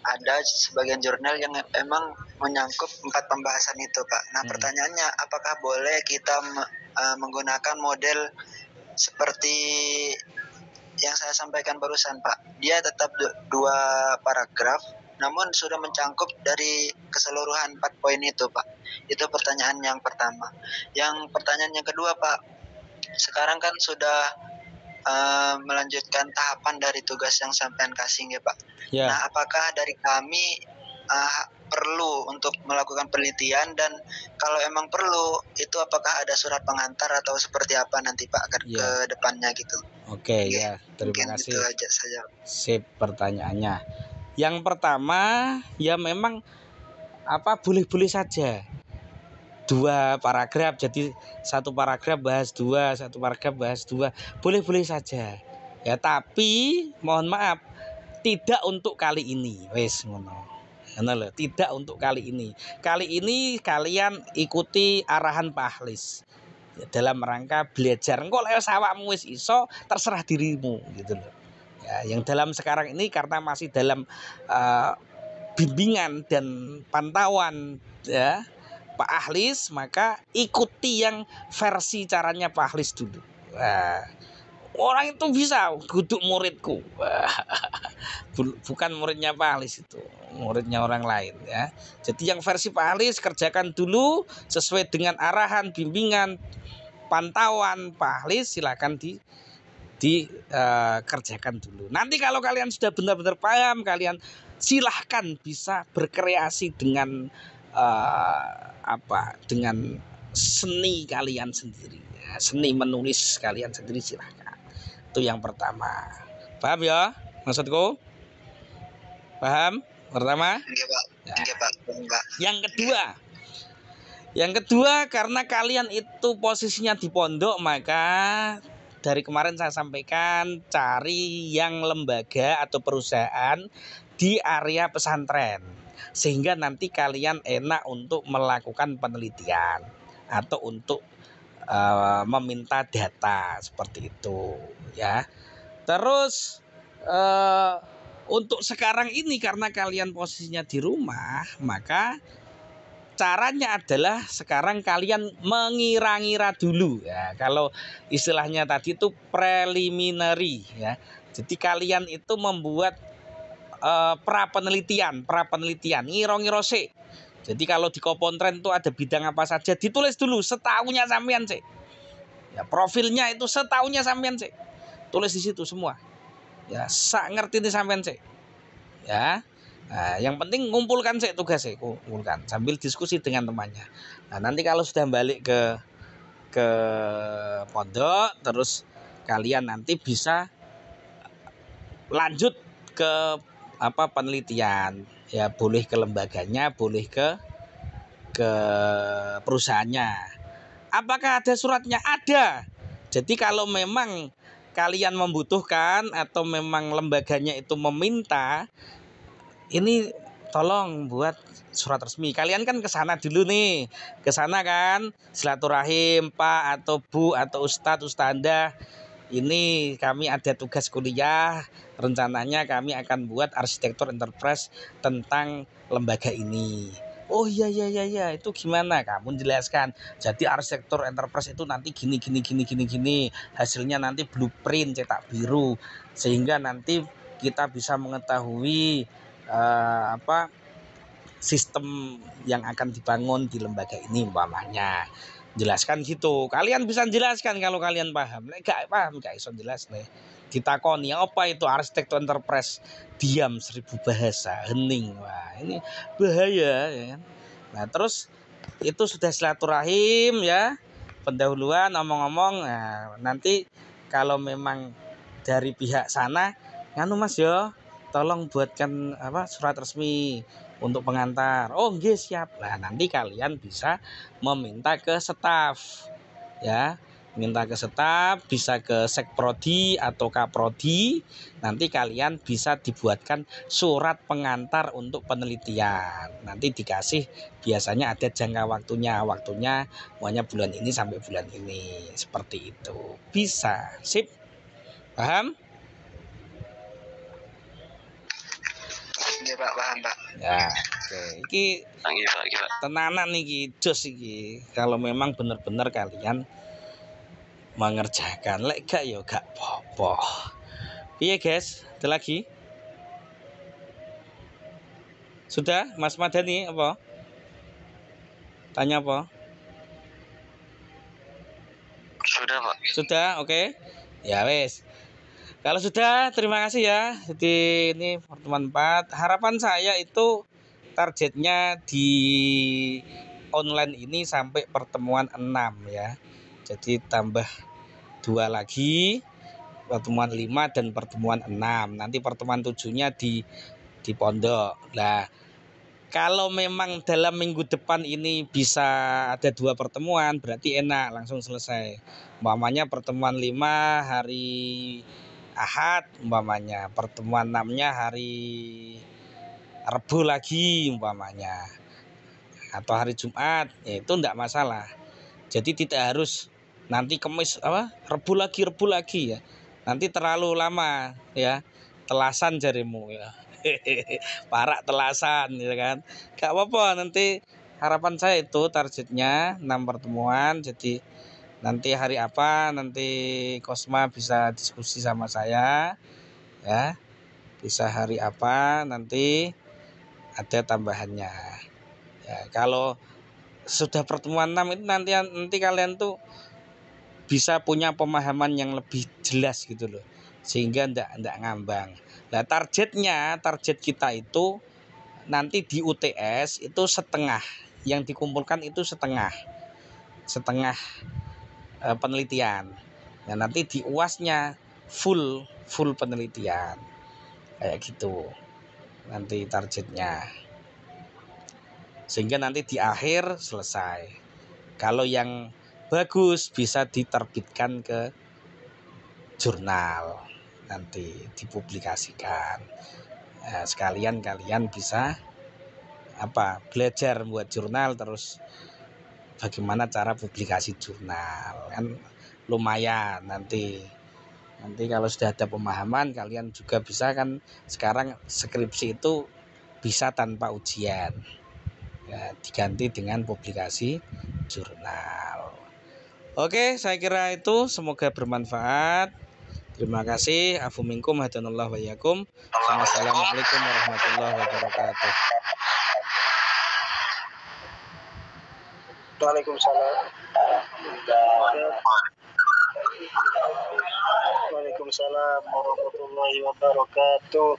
ada sebagian jurnal yang memang menyangkut 4 pembahasan itu Pak. Nah pertanyaannya, apakah boleh kita menggunakan model seperti yang saya sampaikan barusan Pak? Dia tetap 2 paragraf namun sudah mencangkup dari keseluruhan 4 poin itu Pak. Itu pertanyaan yang pertama. Yang pertanyaan yang kedua Pak, sekarang kan sudah melanjutkan tahapan dari tugas yang sampean kasih ya Pak. Ya. Nah apakah dari kami perlu untuk melakukan penelitian, dan kalau emang perlu itu apakah ada surat pengantar atau seperti apa nanti Pak ke depannya gitu. Oke, ya, terima kasih. Itu aja saja. Sip pertanyaannya. Yang pertama ya memang boleh-boleh saja. 2 paragraf, jadi 1 paragraf bahas 2, 1 paragraf bahas 2, boleh-boleh saja. Ya, tapi mohon maaf, tidak untuk kali ini. Wes ngono. Ngono lho, tidak untuk kali ini. Kali ini kalian ikuti arahan Pak Ahlis dalam rangka belajar. Engko lek awakmu wis iso, terserah dirimu gitu loh. Ya, yang dalam sekarang ini karena masih dalam bimbingan dan pantauan ya Pak Ahlis, maka ikuti yang versi caranya Pak Ahlis dulu. Wah, orang itu bisa guduk muridku. Wah, bukan muridnya Pak Ahlis, itu muridnya orang lain ya. Jadi yang versi Pak Ahlis kerjakan dulu sesuai dengan arahan, bimbingan, pantauan Pak Ahlis, silakan dikerjakan dulu. Nanti kalau kalian sudah benar-benar paham, kalian silahkan bisa berkreasi dengan dengan seni kalian sendiri ya, seni menulis kalian sendiri, silahkan. Itu yang pertama. Paham ya maksudku? Paham? Pertama? Enggak, Pak. Ya. Enggak, Pak. Enggak. Yang kedua, karena kalian itu posisinya di pondok, maka dari kemarin saya sampaikan cari yang lembaga atau perusahaan di area pesantren, sehingga nanti kalian enak untuk melakukan penelitian atau untuk meminta data seperti itu ya. Terus untuk sekarang ini karena kalian posisinya di rumah, maka caranya adalah sekarang kalian mengira-ngira dulu ya. Kalau istilahnya tadi itu preliminary ya. Jadi kalian itu membuat pra penelitian, ngiro-ngiro sih. Jadi kalau di Kopontren itu ada bidang apa saja, ditulis dulu setahunnya sampean sih. Ya, profilnya itu setahunnya sampean sih. Tulis di situ semua. Ya, sak ngerti ini sampean sih. Ya. Nah, yang penting ngumpulkan sih tugas sih, kumpulkan sambil diskusi dengan temannya. Nah, nanti kalau sudah balik ke pondok, terus kalian nanti bisa lanjut ke penelitian ya, boleh ke lembaganya, boleh ke perusahaannya. Apakah ada suratnya? Ada. Jadi kalau memang kalian membutuhkan atau memang lembaganya itu meminta, ini tolong buat surat resmi. Kalian kan ke sana dulu nih, ke sana kan silaturahim Pak atau Bu atau Ustadz Ustadzah. Ini kami ada tugas kuliah, rencananya kami akan buat arsitektur enterprise tentang lembaga ini. Oh iya, itu gimana? Kamu jelaskan. Jadi arsitektur enterprise itu nanti gini, hasilnya nanti blueprint cetak biru, sehingga nanti kita bisa mengetahui sistem yang akan dibangun di lembaga ini umpamanya. Jelaskan gitu. Kalian bisa jelaskan kalau kalian paham. Nek gak paham gak iso jelas nih. Ditakoni apa itu arsitektur enterprise, diam 1000 bahasa, hening. Wah, ini bahaya ya kan. Nah, terus itu sudah silaturahim ya. Pendahuluan ngomong-ngomong. Nah, nanti kalau memang dari pihak sana nganu Mas ya, tolong buatkan surat resmi untuk pengantar. Oh nggih siap. Nah, nanti kalian bisa meminta ke staf ya, minta ke staf, bisa ke sekprodi atau kaprodi. Nanti kalian bisa dibuatkan surat pengantar untuk penelitian. Nanti dikasih, biasanya ada jangka waktunya maunya bulan ini sampai bulan ini, seperti itu. Bisa. Sip. Paham? Nggih, Pak, paham, Pak. Ya, oke. Iki tenanan iki, jos iki. Kalau memang benar-benar kalian mengerjakan, lek gak ya gak apa-apa. Piye, guys? Ada lagi? Sudah, Mas Madani apa? Tanya apa? Sudah, Pak. Sudah, oke. Ya wes. Kalau sudah, terima kasih ya. Jadi ini pertemuan 4. Harapan saya itu targetnya di online ini sampai pertemuan 6 ya. Jadi tambah 2 lagi, pertemuan 5 dan pertemuan 6. Nanti pertemuan 7-nya di pondok. Nah, Kalau memang dalam minggu depan ini bisa ada 2 pertemuan, berarti enak, langsung selesai. Umpamanya pertemuan 5 hari Ahad, umpamanya pertemuan 6-nya hari Rabu lagi umpamanya, atau hari Jumat, ya itu enggak masalah. Jadi tidak harus nanti Kamis Rabu lagi ya. Nanti terlalu lama ya. Telasan jarimu ya. Parak telasan gitu kan. Gak apa-apa, nanti harapan saya itu targetnya 6 pertemuan. Jadi nanti hari apa nanti Kosma bisa diskusi sama saya ya. Bisa hari apa nanti ada tambahannya. Ya, kalau sudah pertemuan 6 itu nanti kalian tuh bisa punya pemahaman yang lebih jelas gitu loh, sehingga ndak ngambang. Nah target kita itu nanti di UTS itu setengah, yang dikumpulkan itu setengah penelitian. Nah nanti di UASnya full penelitian kayak gitu nanti targetnya, sehingga nanti di akhir selesai. Kalau yang bagus bisa diterbitkan ke jurnal, nanti dipublikasikan. Nah, sekalian kalian bisa belajar buat jurnal, terus bagaimana cara publikasi jurnal, kan lumayan nanti kalau sudah ada pemahaman kalian juga bisa kan. Sekarang skripsi itu bisa tanpa ujian ya, diganti dengan publikasi jurnal. Oke, saya kira itu, semoga bermanfaat. Terima kasih. Afu minkum hadanallahu wa iyyakum. Wassalamualaikum warahmatullahi wabarakatuh. Waalaikumsalam. Waalaikumsalam warahmatullahi wabarakatuh.